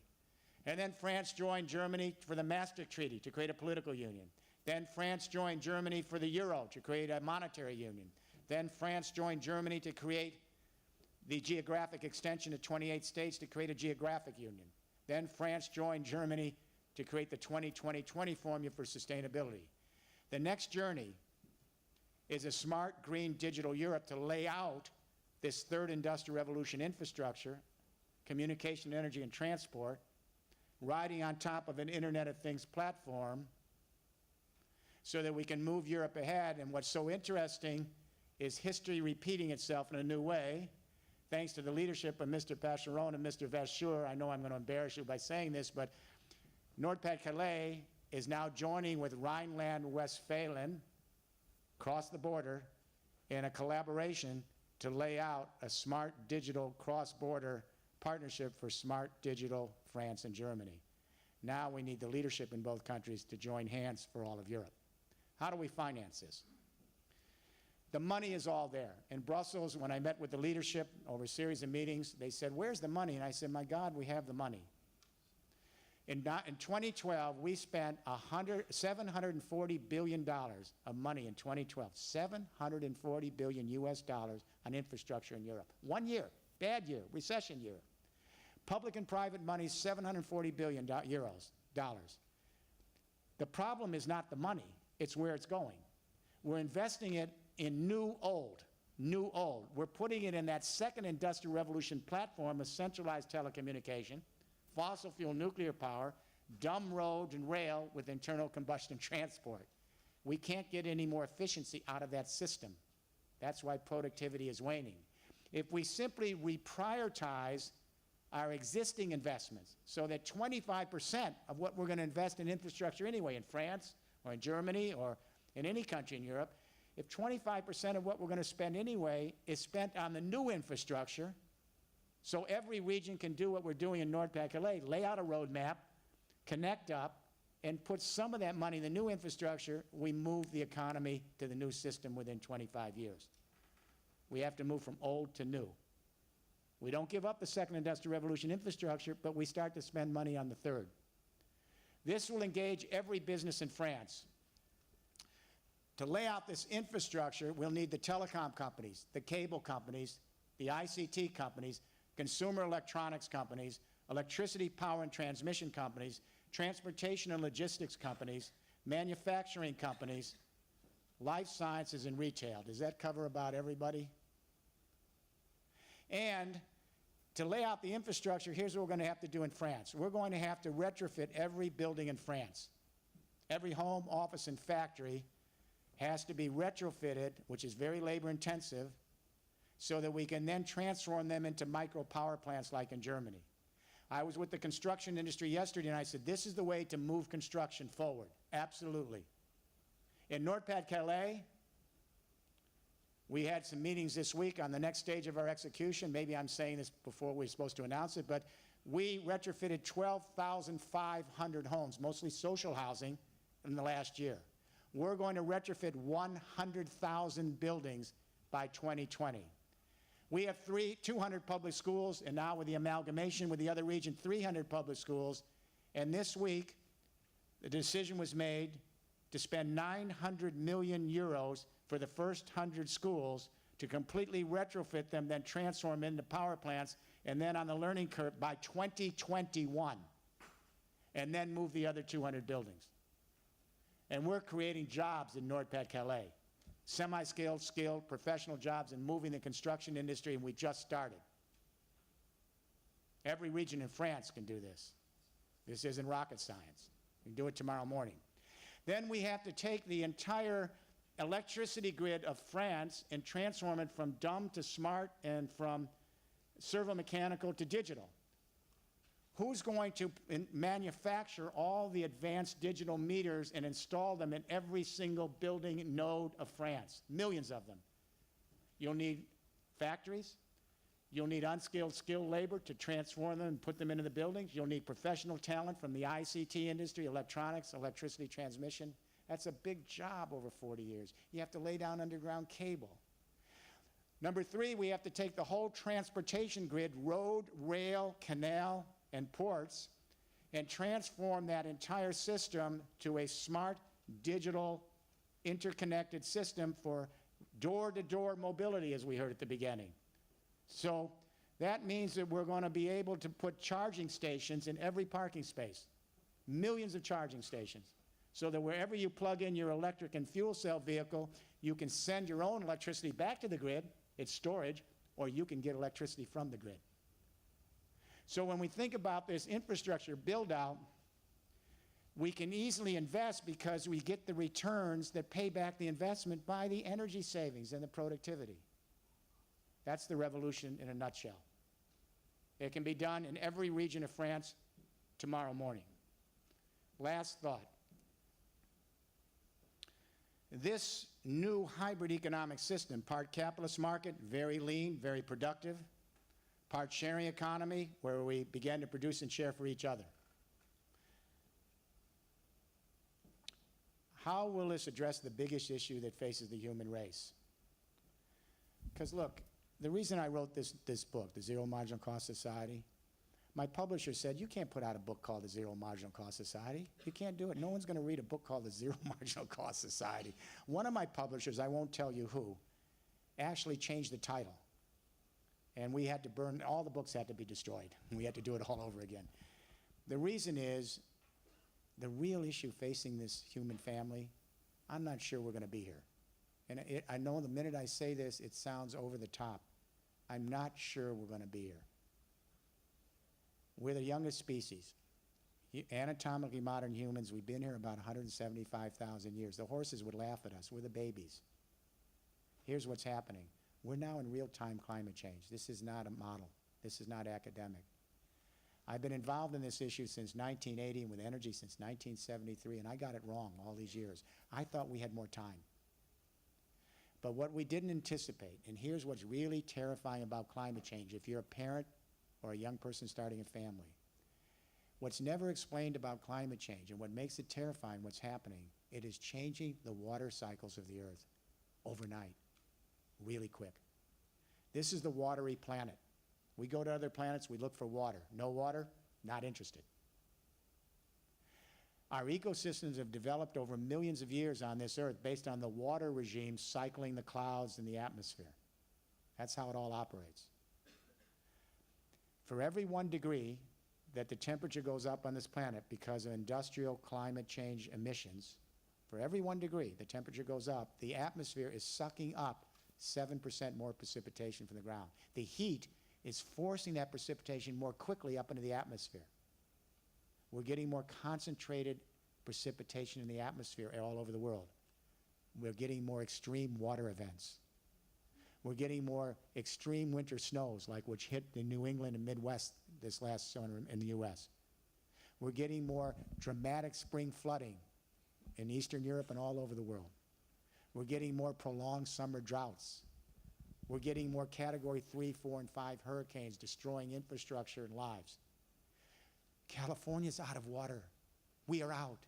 And then France joined Germany for the Maastricht Treaty to create a political union. Then France joined Germany for the euro to create a monetary union. Then France joined Germany to create the geographic extension of 28 states to create a geographic union. Then France joined Germany to create the 20-20-20 formula for sustainability. The next journey is a smart, green, digital Europe to lay out this third industrial revolution infrastructure, communication, energy, and transport, riding on top of an Internet of Things platform so that we can move Europe ahead. And what's so interesting is history repeating itself in a new way, thanks to the leadership of Mr. Pacheron and Mr. Vasseur. I know I'm going to embarrass you by saying this, but Nord-Pas-de-Calais is now joining with Rhineland-Westphalia across the border in a collaboration to lay out a smart digital cross-border partnership for smart digital France and Germany. Now we need the leadership in both countries to join hands for all of Europe. How do we finance this? The money is all there. In Brussels, when I met with the leadership over a series of meetings, they said, where's the money? And I said, my God, we have the money. In 2012, we spent $740 billion of money in 2012, $740 billion US dollars on infrastructure in Europe. 1 year, bad year, recession year. Public and private money, $740 billion dollars. The problem is not the money, it's where it's going. We're investing it in new old. We're putting it in that second industrial revolution platform of centralized telecommunication, fossil fuel nuclear power, dumb roads and rail with internal combustion transport. We can't get any more efficiency out of that system. That's why productivity is waning. If we simply reprioritize our existing investments so that 25% of what we're going to invest in infrastructure anyway in France or in Germany or in any country in Europe, if 25% of what we're going to spend anyway is spent on the new infrastructure, so every region can do what we're doing in Nord-Pas-de-Calais, lay out a roadmap, connect up, and put some of that money in the new infrastructure, we move the economy to the new system within 25 years. We have to move from old to new. We don't give up the second industrial revolution infrastructure, but we start to spend money on the third. This will engage every business in France. To lay out this infrastructure, we'll need the telecom companies, the cable companies, the ICT companies, consumer electronics companies, electricity, power, and transmission companies, transportation and logistics companies, manufacturing companies, life sciences, and retail. Does that cover about everybody? And to lay out the infrastructure, here's what we're going to have to do in France. We're going to have to retrofit every building in France. Every home, office, and factory has to be retrofitted, which is very labor intensive, so that we can then transform them into micro power plants like in Germany. I was with the construction industry yesterday and I said, this is the way to move construction forward. Absolutely. In Nord-Pas-de-Calais, we had some meetings this week on the next stage of our execution. Maybe I'm saying this before we're supposed to announce it, but we retrofitted 12,500 homes, mostly social housing, in the last year. We're going to retrofit 100,000 buildings by 2020. We have 200 public schools, and now with the amalgamation with the other region, 300 public schools. And this week, the decision was made to spend 900 million euros for the first 100 schools to completely retrofit them, then transform into power plants, and then on the learning curve by 2021, and then move the other 200 buildings. And we're creating jobs in Nord-Pas-de-Calais, semi-skilled, skilled, professional jobs, and moving the construction industry, and we just started. Every region in France can do this. This isn't rocket science. We can do it tomorrow morning. Then we have to take the entire electricity grid of France and transform it from dumb to smart and from servo-mechanical to digital. Who's going to manufacture all the advanced digital meters and install them in every single building node of France? Millions of them. You'll need factories. You'll need unskilled, skilled labor to transform them and put them into the buildings. You'll need professional talent from the ICT industry, electronics, electricity transmission. That's a big job over 40 years. You have to lay down underground cable. Number three, we have to take the whole transportation grid, road, rail, canal, and ports, and transform that entire system to a smart, digital, interconnected system for door-to-door mobility, as we heard at the beginning. So that means that we're going to be able to put charging stations in every parking space, millions of charging stations, so that wherever you plug in your electric and fuel cell vehicle, you can send your own electricity back to the grid, it's storage, or you can get electricity from the grid. So when we think about this infrastructure build-out, we can easily invest because we get the returns that pay back the investment by the energy savings and the productivity. That's the revolution in a nutshell. It can be done in every region of France tomorrow morning. Last thought. This new hybrid economic system, part capitalist market, very lean, very productive, part sharing economy, where we begin to produce and share for each other. How will this address the biggest issue that faces the human race? Because look, the reason I wrote this book, The Zero Marginal Cost Society, my publisher said, you can't put out a book called The Zero Marginal Cost Society. You can't do it. No one's going to read a book called The Zero Marginal Cost Society. One of my publishers, I won't tell you who, actually changed the title. And we had to burn, all the books had to be destroyed. We had to do it all over again. The reason is, the real issue facing this human family, I'm not sure we're going to be here. And I know the minute I say this, it sounds over the top. I'm not sure we're going to be here. We're the youngest species. Anatomically modern humans, we've been here about 175,000 years. The horses would laugh at us. We're the babies. Here's what's happening. We're now in real-time climate change. This is not a model. This is not academic. I've been involved in this issue since 1980 and with energy since 1973, and I got it wrong all these years. I thought we had more time. But what we didn't anticipate, and here's what's really terrifying about climate change, if you're a parent or a young person starting a family, what's never explained about climate change and what makes it terrifying, what's happening, it is changing the water cycles of the earth overnight, really quick. This is the watery planet. We go to other planets, we look for water. No water, not interested. Our ecosystems have developed over millions of years on this earth based on the water regime cycling the clouds and the atmosphere. That's how it all operates. For every 1 degree that the temperature goes up on this planet because of industrial climate change emissions, for every 1 degree the temperature goes up, the atmosphere is sucking up 7% more precipitation from the ground. The heat is forcing that precipitation more quickly up into the atmosphere. We're getting more concentrated precipitation in the atmosphere all over the world. We're getting more extreme water events. We're getting more extreme winter snows, like which hit the New England and Midwest this last summer in the US. We're getting more dramatic spring flooding in Eastern Europe and all over the world. We're getting more prolonged summer droughts. We're getting more Category 3, 4, and 5 hurricanes destroying infrastructure and lives. California's out of water. We are out.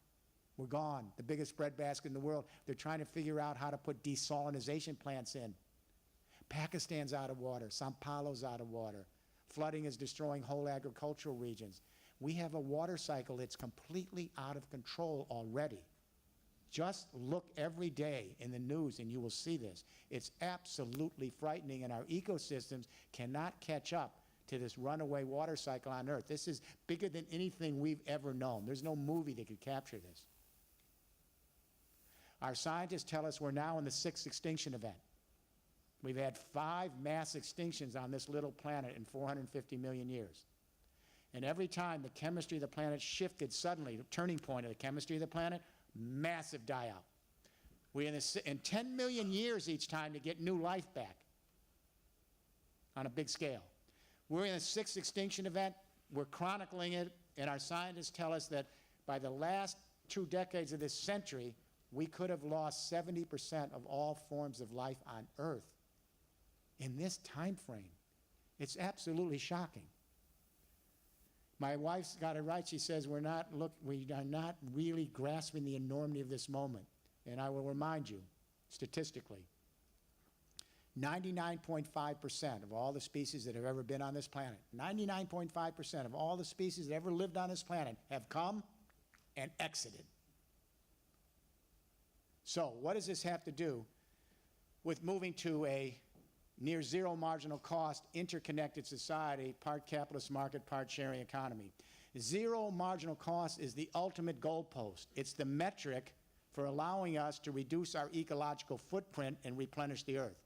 We're gone. The biggest breadbasket in the world. They're trying to figure out how to put desalinization plants in. Pakistan's out of water. Sao Paulo's out of water. Flooding is destroying whole agricultural regions. We have a water cycle that's completely out of control already. Just look every day in the news and you will see this. It's absolutely frightening, and our ecosystems cannot catch up to this runaway water cycle on Earth. This is bigger than anything we've ever known. There's no movie that could capture this. Our scientists tell us we're now in the 6th extinction event. We've had 5 mass extinctions on this little planet in 450 million years. And every time the chemistry of the planet shifted suddenly, the turning point of the chemistry of the planet, massive die-out. We're in 10 million years each time to get new life back on a big scale. We're in a 6th extinction event. We're chronicling it, and our scientists tell us that by the last 2 decades of this century, we could have lost 70% of all forms of life on Earth in this time frame. It's absolutely shocking. My wife's got it right. She says we are not really grasping the enormity of this moment. And I will remind you, statistically, 99.5% of all the species that have ever been on this planet, 99.5% of all the species that ever lived on this planet have come and exited. So what does this have to do with moving to a near zero marginal cost, interconnected society, part capitalist market, part sharing economy? Zero marginal cost is the ultimate goalpost. It's the metric for allowing us to reduce our ecological footprint and replenish the Earth.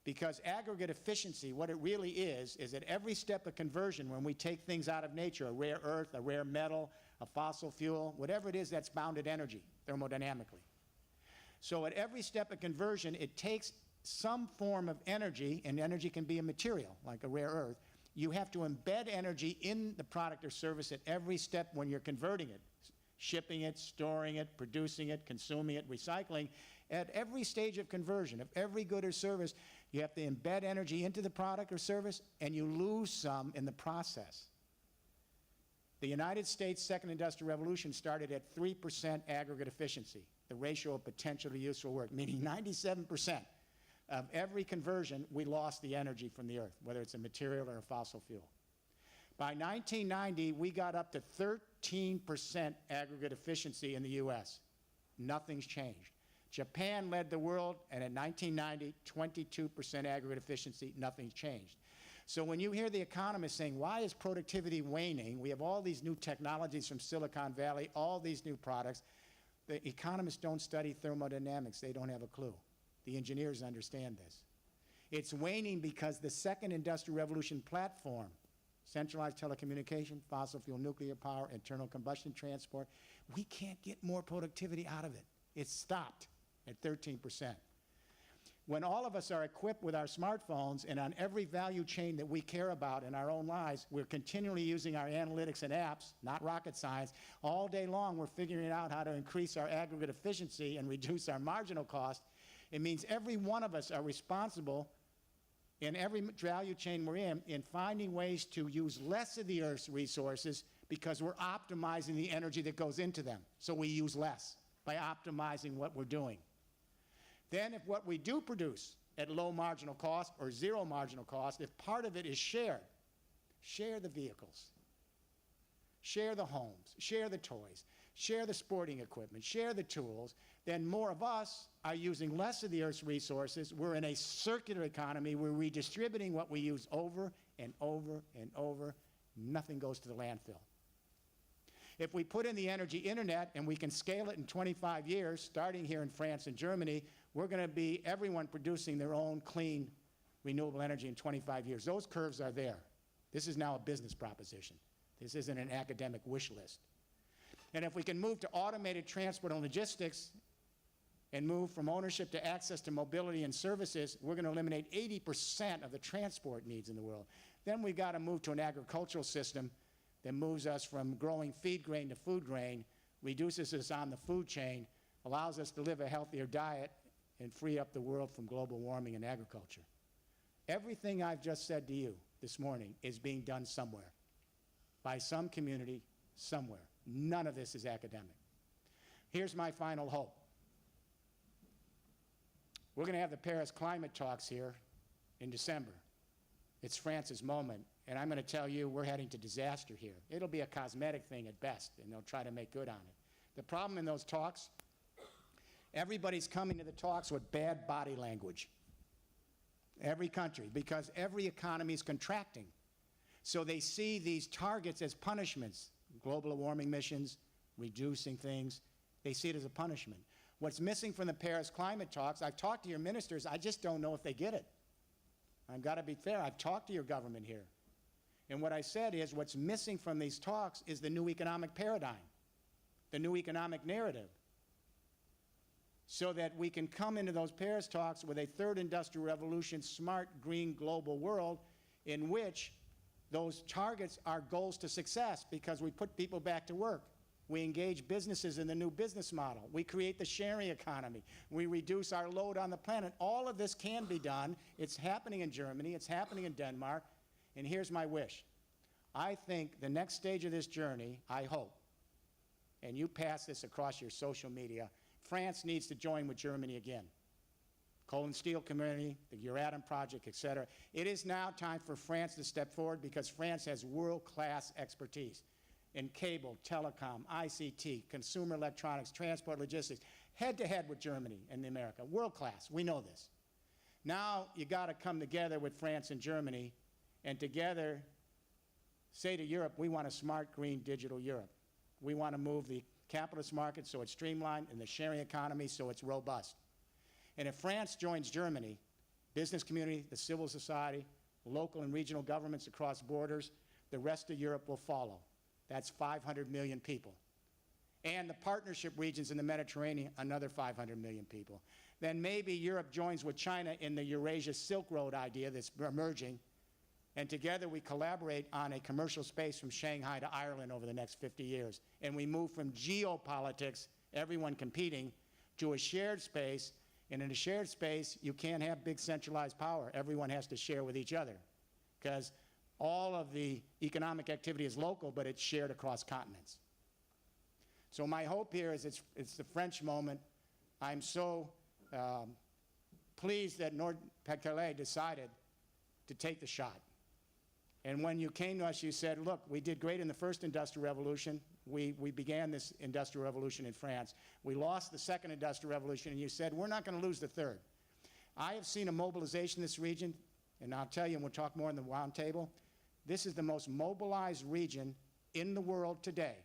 Because aggregate efficiency, what it really is at every step of conversion, when we take things out of nature, a rare earth, a rare metal, a fossil fuel, whatever it is, that's bounded energy, thermodynamically. So at every step of conversion, it takes some form of energy, and energy can be a material, like a rare earth. You have to embed energy in the product or service at every step when you're converting it, shipping it, storing it, producing it, consuming it, recycling. At every stage of conversion, of every good or service, you have to embed energy into the product or service, and you lose some in the process. The United States' second industrial revolution started at 3% aggregate efficiency, the ratio of potential to useful work, meaning 97% of every conversion, we lost the energy from the Earth, whether it's a material or a fossil fuel. By 1990, we got up to 13% aggregate efficiency in the US. Nothing's changed. Japan led the world, and in 1990, 22% aggregate efficiency, nothing's changed. So when you hear the economists saying, why is productivity waning? We have all these new technologies from Silicon Valley, all these new products. The economists don't study thermodynamics. They don't have a clue. The engineers understand this. It's waning because the second industrial revolution platform, centralized telecommunication, fossil fuel, nuclear power, internal combustion transport, we can't get more productivity out of it. It's stopped at 13%. When all of us are equipped with our smartphones and on every value chain that we care about in our own lives, we're continually using our analytics and apps, not rocket science. All day long, we're figuring out how to increase our aggregate efficiency and reduce our marginal cost. It means every one of us are responsible in every value chain we're in finding ways to use less of the Earth's resources because we're optimizing the energy that goes into them. So we use less by optimizing what we're doing. Then if what we do produce at low marginal cost or zero marginal cost, if part of it is shared, share the vehicles, share the homes, share the toys, share the sporting equipment, share the tools, then more of us are using less of the Earth's resources. We're in a circular economy. We're redistributing what we use over and over and over. Nothing goes to the landfill. If we put in the energy internet and we can scale it in 25 years, starting here in France and Germany, we're going to be everyone producing their own clean, renewable energy in 25 years. Those curves are there. This is now a business proposition. This isn't an academic wish list. And if we can move to automated transport and logistics and move from ownership to access to mobility and services, we're going to eliminate 80% of the transport needs in the world. Then we've got to move to an agricultural system that moves us from growing feed grain to food grain, reduces us on the food chain, allows us to live a healthier diet, and free up the world from global warming and agriculture. Everything I've just said to you this morning is being done somewhere, by some community, somewhere. None of this is academic. Here's my final hope. We're going to have the Paris climate talks here in December. It's France's moment, and I'm going to tell you we're heading to disaster here. It'll be a cosmetic thing at best, and they'll try to make good on it. The problem in those talks Everybody's coming to the talks with bad body language. Every country, because every economy is contracting. So they see these targets as punishments, global warming missions, reducing things. They see it as a punishment. What's missing from the Paris climate talks, I've talked to your ministers, I just don't know if they get it. I've got to be fair, I've talked to your government here. And what I said is what's missing from these talks is the new economic paradigm, the new economic narrative, so that we can come into those Paris talks with a third industrial revolution, smart, green, global world in which those targets are goals to success because we put people back to work. We engage businesses in the new business model. We create the sharing economy. We reduce our load on the planet. All of this can be done. It's happening in Germany. It's happening in Denmark. And here's my wish. I think the next stage of this journey, I hope, and you pass this across your social media, France needs to join with Germany again. Coal and steel community, the Euratom project, et cetera. It is now time for France to step forward because France has world-class expertise in cable, telecom, ICT, consumer electronics, transport, logistics, head-to-head with Germany and America. World-class, we know this. Now you got to come together with France and Germany and together say to Europe, we want a smart, green, digital Europe. We want to move the capitalist market so it's streamlined and the sharing economy so it's robust. And if France joins Germany, business community, the civil society, local and regional governments across borders, the rest of Europe will follow. That's 500 million people. And the partnership regions in the Mediterranean, another 500 million people. Then maybe Europe joins with China in the Eurasia Silk Road idea that's emerging, and together we collaborate on a commercial space from Shanghai to Ireland over the next 50 years. And we move from geopolitics, everyone competing, to a shared space. And in a shared space, you can't have big centralized power. Everyone has to share with each other because all of the economic activity is local, but it's shared across continents. So my hope here is it's the French moment. I'm so pleased that Nord-Pas-de-Calais decided to take the shot. And when you came to us, you said, look, we did great in the first industrial revolution. We began this industrial revolution in France. We lost the second industrial revolution, and you said, we're not going to lose the third. I have seen a mobilization in this region, and I'll tell you, and we'll talk more in the round table, this is the most mobilized region in the world today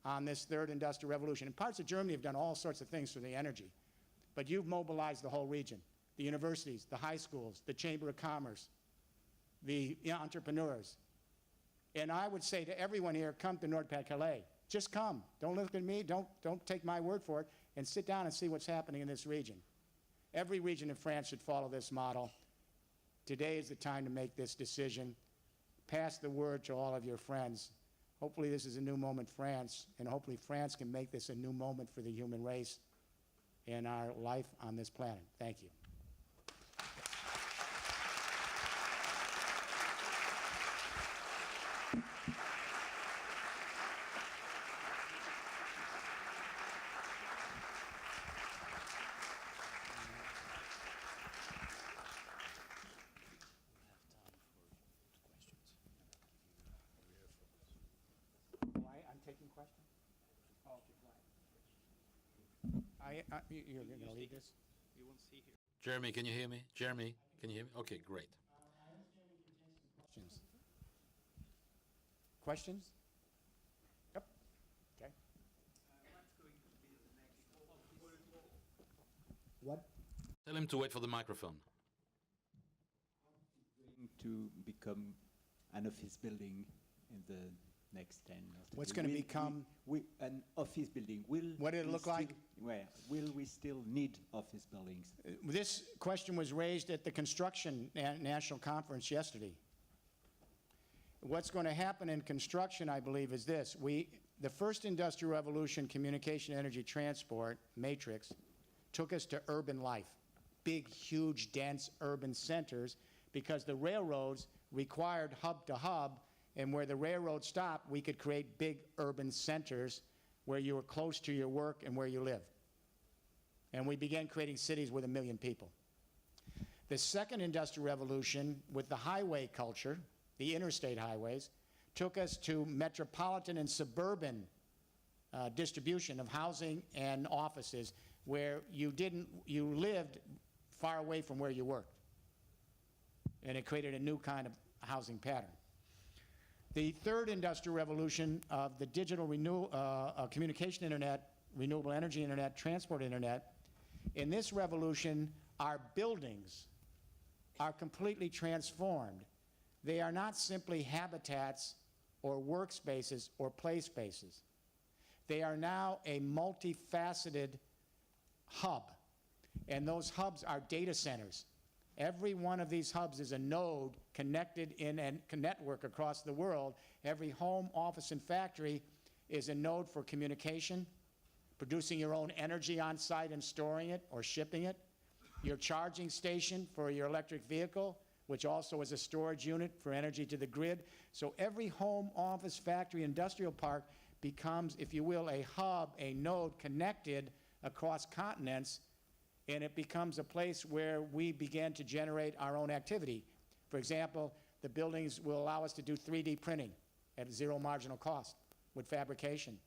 on this third industrial revolution. And parts of Germany have done all sorts of things for the energy, but you've mobilized the whole region, the universities, the high schools, the Chamber of Commerce, the entrepreneurs. And I would say to everyone here, come to Nord-Pas-de-Calais. Just come. Don't look at me. Don't take my word for it. And sit down and see what's happening in this region. Every region in France should follow this model. Today is the time to make this decision. Pass the word to all of your friends. Hopefully this is a new moment for France, and hopefully France can make this a new moment for the human race and our life on this planet. Thank you. Taking questions? Oh, okay, you're going to lead this? You won't see here. Jeremy, can you hear me? Jeremy, can you hear me? Okay, great. Questions? Questions? Yep. Okay. What's going to be the next What? Tell him to wait for the microphone. Going to become an office building in the next 10 or 20 What's going to become? An office building. What did it look like? Will we still need office buildings? This question was raised at the Construction National Conference yesterday. What's going to happen in construction, I believe, is this. The first industrial revolution, communication, energy, transport, matrix, took us to urban life. Big, huge, dense urban centers, because the railroads required hub to hub, and where the railroad stopped, we could create big urban centers where you were close to your work and where you live. And we began creating cities with 1 million people. The second industrial revolution, with the highway culture, the interstate highways, took us to metropolitan and suburban distribution of housing and offices. where you lived far away from where you worked. And it created a new kind of housing pattern. The third industrial revolution of the digital communication internet, renewable energy internet, transport internet, in this revolution, our buildings are completely transformed. They are not simply habitats or workspaces or play spaces. They are now a multifaceted hub, and those hubs are data centers. Every one of these hubs is a node connected in a network across the world. Every home, office, and factory is a node for communication, producing your own energy on site and storing it or shipping it, your charging station for your electric vehicle, which also is a storage unit for energy to the grid. So every home, office, factory, industrial park becomes, if you will, a hub, a node connected across continents, and it becomes a place where we begin to generate our own activity. For example, the buildings will allow us to do 3D printing at zero marginal cost with fabrication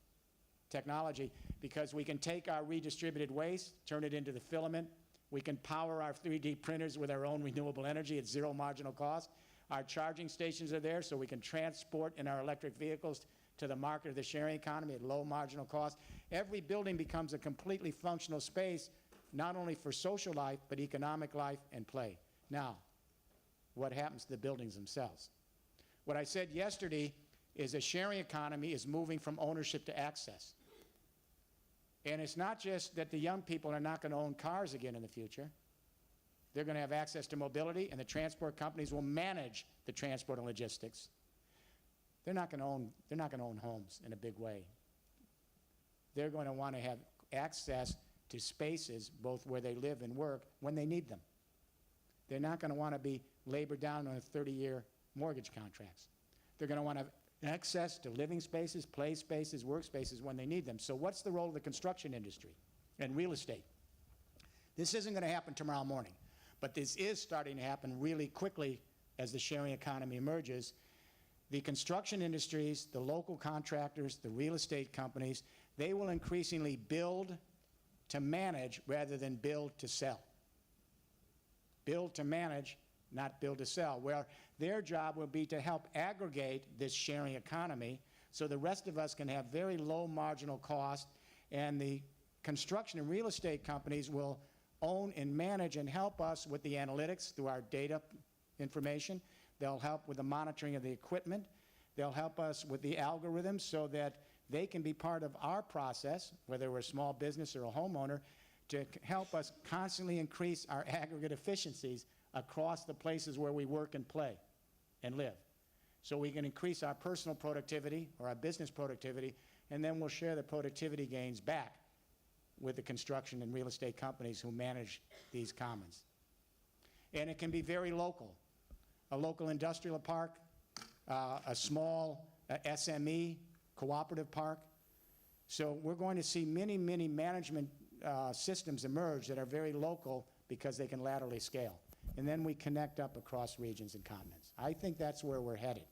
technology, because we can take our redistributed waste, turn it into the filament. We can power our 3D printers with our own renewable energy at zero marginal cost. Our charging stations are there, so we can transport in our electric vehicles to the market of the sharing economy at low marginal cost. Every building becomes a completely functional space, not only for social life, but economic life and play. Now, what happens to the buildings themselves? What I said yesterday is a sharing economy is moving from ownership to access. And it's not just that the young people are not going to own cars again in the future. They're going to have access to mobility, and the transport companies will manage the transport and logistics. They're not going to own homes in a big way. They're going to want to have access to spaces, both where they live and work, when they need them. They're not going to want to be labored down on 30-year mortgage contracts. They're going to want to have access to living spaces, play spaces, workspaces when they need them. So what's the role of the construction industry and real estate? This isn't going to happen tomorrow morning, but this is starting to happen really quickly as the sharing economy emerges. The construction industries, the local contractors, the real estate companies, they will increasingly build to manage rather than build to sell. Build to manage, not build to sell, where their job will be to help aggregate this sharing economy so the rest of us can have very low marginal cost, and the construction and real estate companies will own and manage and help us with the analytics through our data information. They'll help with the monitoring of the equipment. They'll help us with the algorithms so that they can be part of our process, whether we're a small business or a homeowner, to help us constantly increase our aggregate efficiencies across the places where we work and play and live. So we can increase our personal productivity or our business productivity, and then we'll share the productivity gains back with the construction and real estate companies who manage these commons. And it can be very local. A local industrial park, a small SME cooperative park. So we're going to see many, many management systems emerge that are very local because they can laterally scale. And then we connect up across regions and continents. I think that's where we're headed.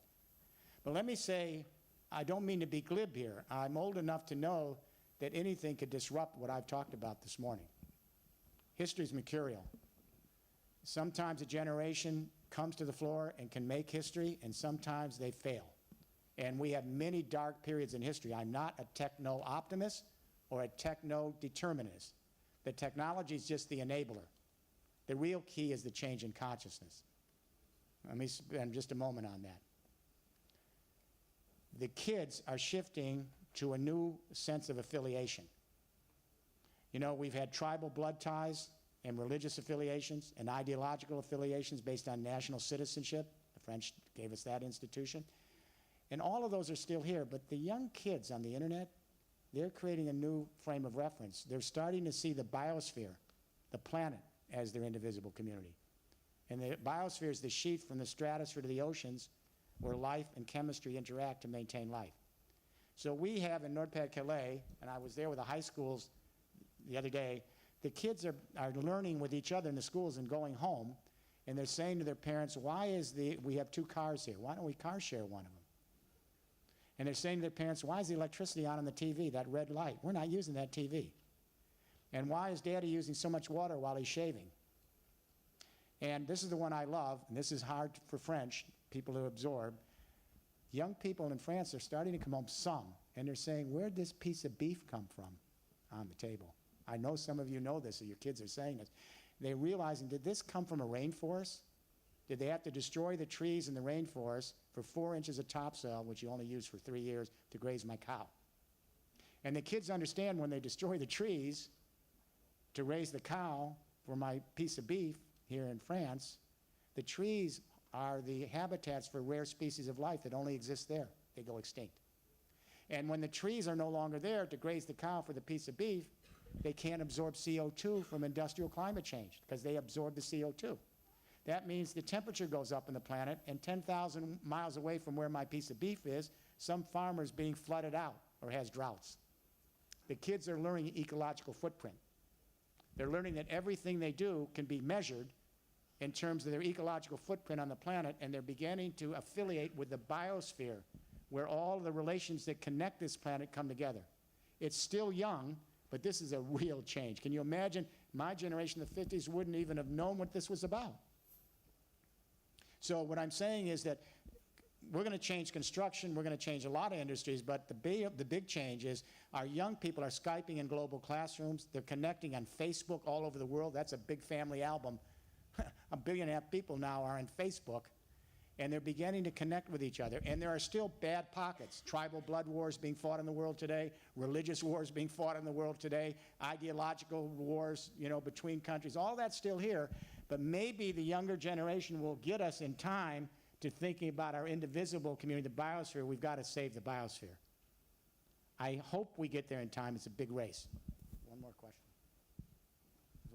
But let me say, I don't mean to be glib here. I'm old enough to know that anything could disrupt what I've talked about this morning. History's mercurial. Sometimes a generation comes to the floor and can make history, and sometimes they fail. And we have many dark periods in history. I'm not a techno-optimist or a techno-determinist. The technology is just the enabler. The real key is the change in consciousness. Let me spend just a moment on that. The kids are shifting to a new sense of affiliation. You know, we've had tribal blood ties and religious affiliations and ideological affiliations based on national citizenship. The French gave us that institution. And all of those are still here, but the young kids on the internet, they're creating a new frame of reference. They're starting to see the biosphere, the planet, as their indivisible community. And the biosphere is the sheath from the stratosphere to the oceans where life and chemistry interact to maintain life. So we have in Nord-Pas-de-Calais, and I was there with the high schools the other day, the kids are learning with each other in the schools and going home, and they're saying to their parents, we have 2 cars here, why don't we car share one of them? And they're saying to their parents, why is the electricity on the TV, that red light? We're not using that TV. And why is Daddy using so much water while he's shaving? And this is the one I love, and this is hard for French people to absorb. Young people in France are starting to come home, some, and they're saying, where'd this piece of beef come from on the table? I know some of you know this, or your kids are saying this. They're realizing, did this come from a rainforest? Did they have to destroy the trees in the rainforest for 4 inches of topsoil, which you only use for 3 years, to graze my cow? And the kids understand when they destroy the trees to raise the cow for my piece of beef here in France, the trees are the habitats for rare species of life that only exist there. They go extinct. And when the trees are no longer there to graze the cow for the piece of beef, they can't absorb CO2 from industrial climate change because they absorb the CO2. That means the temperature goes up on the planet, and 10,000 miles away from where my piece of beef is, some farmer's being flooded out or has droughts. The kids are learning ecological footprint. They're learning that everything they do can be measured in terms of their ecological footprint on the planet, and they're beginning to affiliate with the biosphere, where all the relations that connect this planet come together. It's still young, but this is a real change. Can you imagine? My generation, the 50s, wouldn't even have known what this was about. So what I'm saying is that we're going to change construction, we're going to change a lot of industries, but the big change is our young people are Skyping in global classrooms. They're connecting on Facebook all over the world. That's a big family album. 1.5 billion people now are on Facebook, and they're beginning to connect with each other. And there are still bad pockets. Tribal blood wars being fought in the world today, religious wars being fought in the world today, ideological wars, between countries. All that's still here, but maybe the younger generation will get us in time to thinking about our indivisible community, the biosphere. We've got to save the biosphere. I hope we get there in time. It's a big race. One more question.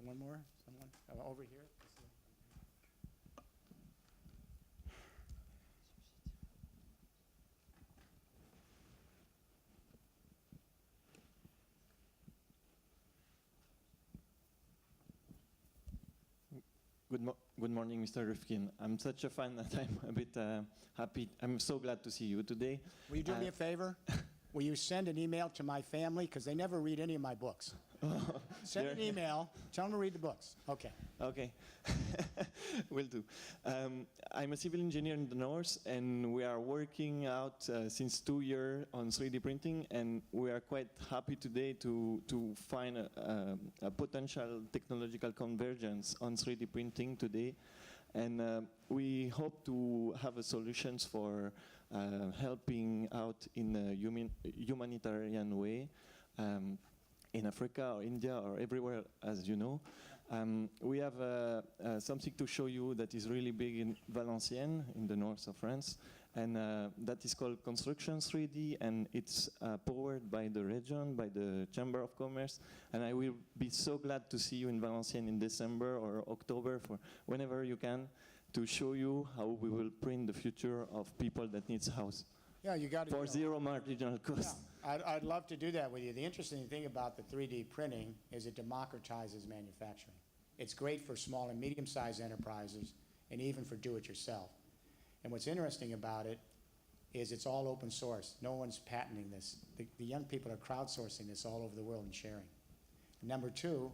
One more? Someone? Over here? Good morning, Mr. Rifkin. I'm such a fan that I'm a bit happy. I'm so glad to see you today. Will you do me a favor? Will you send an email to my family? Because they never read any of my books. Send an email. Tell them to read the books. Okay. Okay. Will do. I'm a civil engineer in the north, and we are working out since 2 years on 3D printing, and we are quite happy today to find a potential technological convergence on 3D printing today. And we hope to have a solutions for helping out in a humanitarian way in Africa or India or everywhere, as you know. We have something to show you that is really big in Valenciennes, in the north of France, and that is called Construction 3D, and it's powered by the region, by the Chamber of Commerce, and I will be so glad to see you in Valenciennes in December or October, for whenever you can, to show you how we will print the future of people that needs a house. Yeah, you got to. For zero marginal cost. Yeah, I'd love to do that with you. The interesting thing about the 3D printing is it democratizes manufacturing. It's great for small and medium-sized enterprises and even for do-it-yourself. And what's interesting about it is it's all open source. No one's patenting this. The young people are crowdsourcing this all over the world and sharing. Number two,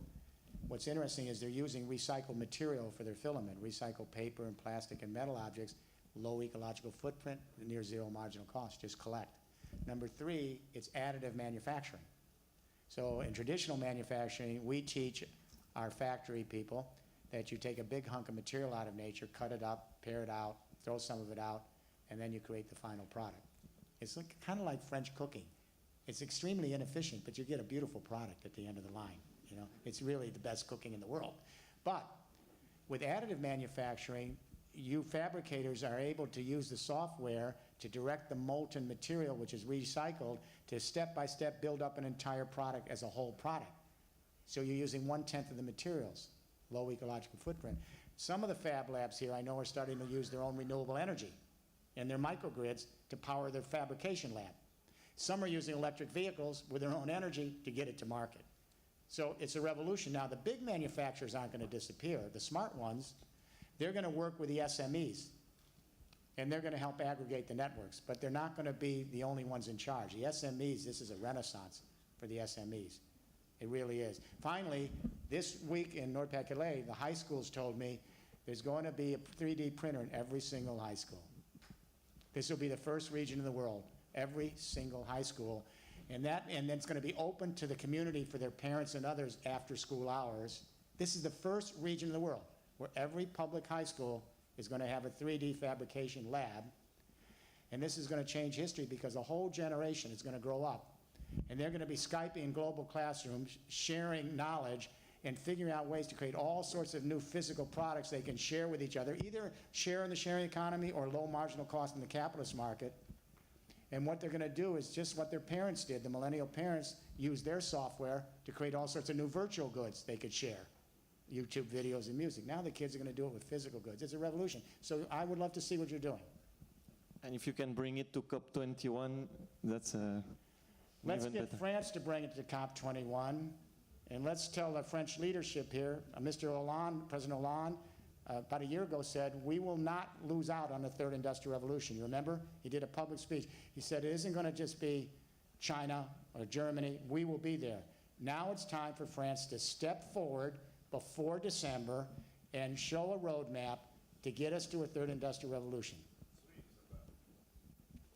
what's interesting is they're using recycled material for their filament, recycled paper and plastic and metal objects, low ecological footprint, near zero marginal cost, just collect. Number three, it's additive manufacturing. So in traditional manufacturing, we teach our factory people that you take a big hunk of material out of nature, cut it up, pare it out, throw some of it out, and then you create the final product. It's kind of like French cooking. It's extremely inefficient, but you get a beautiful product at the end of the line. It's really the best cooking in the world. But with additive manufacturing, you fabricators are able to use the software to direct the molten material, which is recycled, to step-by-step build up an entire product as a whole product. So you're using 1/10 of the materials, low ecological footprint. Some of the fab labs here I know are starting to use their own renewable energy and their microgrids to power their fabrication lab. Some are using electric vehicles with their own energy to get it to market. So it's a revolution. Now, the big manufacturers aren't going to disappear. The smart ones, they're going to work with the SMEs, and they're going to help aggregate the networks, but they're not going to be the only ones in charge. The SMEs, this is a renaissance for the SMEs. It really is. Finally, this week in Nord-Pas-de-Calais, the high schools told me there's going to be a 3D printer in every single high school. This will be the first region in the world, every single high school. And then it's going to be open to the community for their parents and others after school hours. This is the first region in the world where every public high school is going to have a 3D fabrication lab. And this is going to change history because a whole generation is going to grow up. And they're going to be Skyping in global classrooms, sharing knowledge, and figuring out ways to create all sorts of new physical products they can share with each other, either share in the sharing economy or low marginal cost in the capitalist market. And what they're going to do is just what their parents did. The millennial parents used their software to create all sorts of new virtual goods they could share, YouTube videos and music. Now the kids are going to do it with physical goods. It's a revolution. So I would love to see what you're doing. And if you can bring it to COP21, that's Let's even get better. France to bring it to COP21, and let's tell the French leadership here, Mr. Hollande, President Hollande, about a year ago said, we will not lose out on the third industrial revolution. You remember? He did a public speech. He said it isn't going to just be China or Germany. We will be there. Now it's time for France to step forward before December and show a roadmap to get us to a third industrial revolution.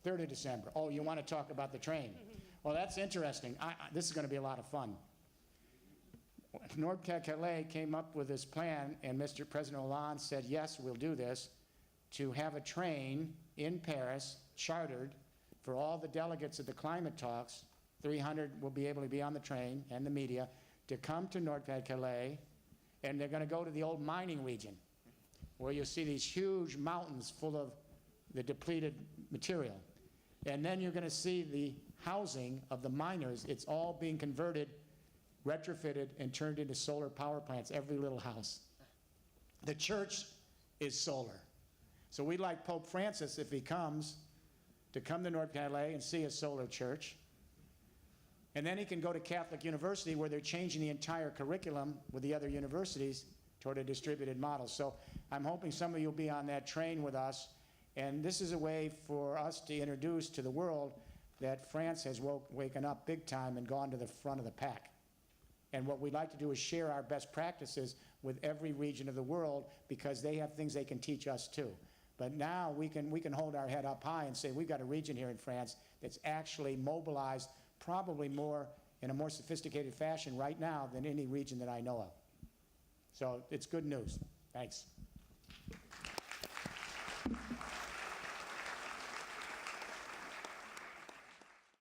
3rd of December. Oh, you want to talk about the train? Well, that's interesting. This is going to be a lot of fun. Nord-Pas-de-Calais came up with this plan, and Mr. President Hollande said, yes, we'll do this, to have a train in Paris, chartered, for all the delegates at the climate talks. 300 will be able to be on the train, and the media, to come to Nord-Pas-de-Calais, and they're going to go to the old mining region, where you'll see these huge mountains full of the depleted material. And then you're going to see the housing of the miners. It's all being converted, retrofitted, and turned into solar power plants, every little house. The church is solar. So we'd like Pope Francis, if he comes, to come to Nord-Pas-de-Calais and see a solar church. And then he can go to Catholic University, where they're changing the entire curriculum with the other universities toward a distributed model. So I'm hoping some of you will be on that train with us. And this is a way for us to introduce to the world that France has waken up big time and gone to the front of the pack. And what we'd like to do is share our best practices with every region of the world, because they have things they can teach us too. But now we can hold our head up high and say we've got a region here in France that's actually mobilized probably more in a more sophisticated fashion right now than any region that I know of. So it's good news. Thanks.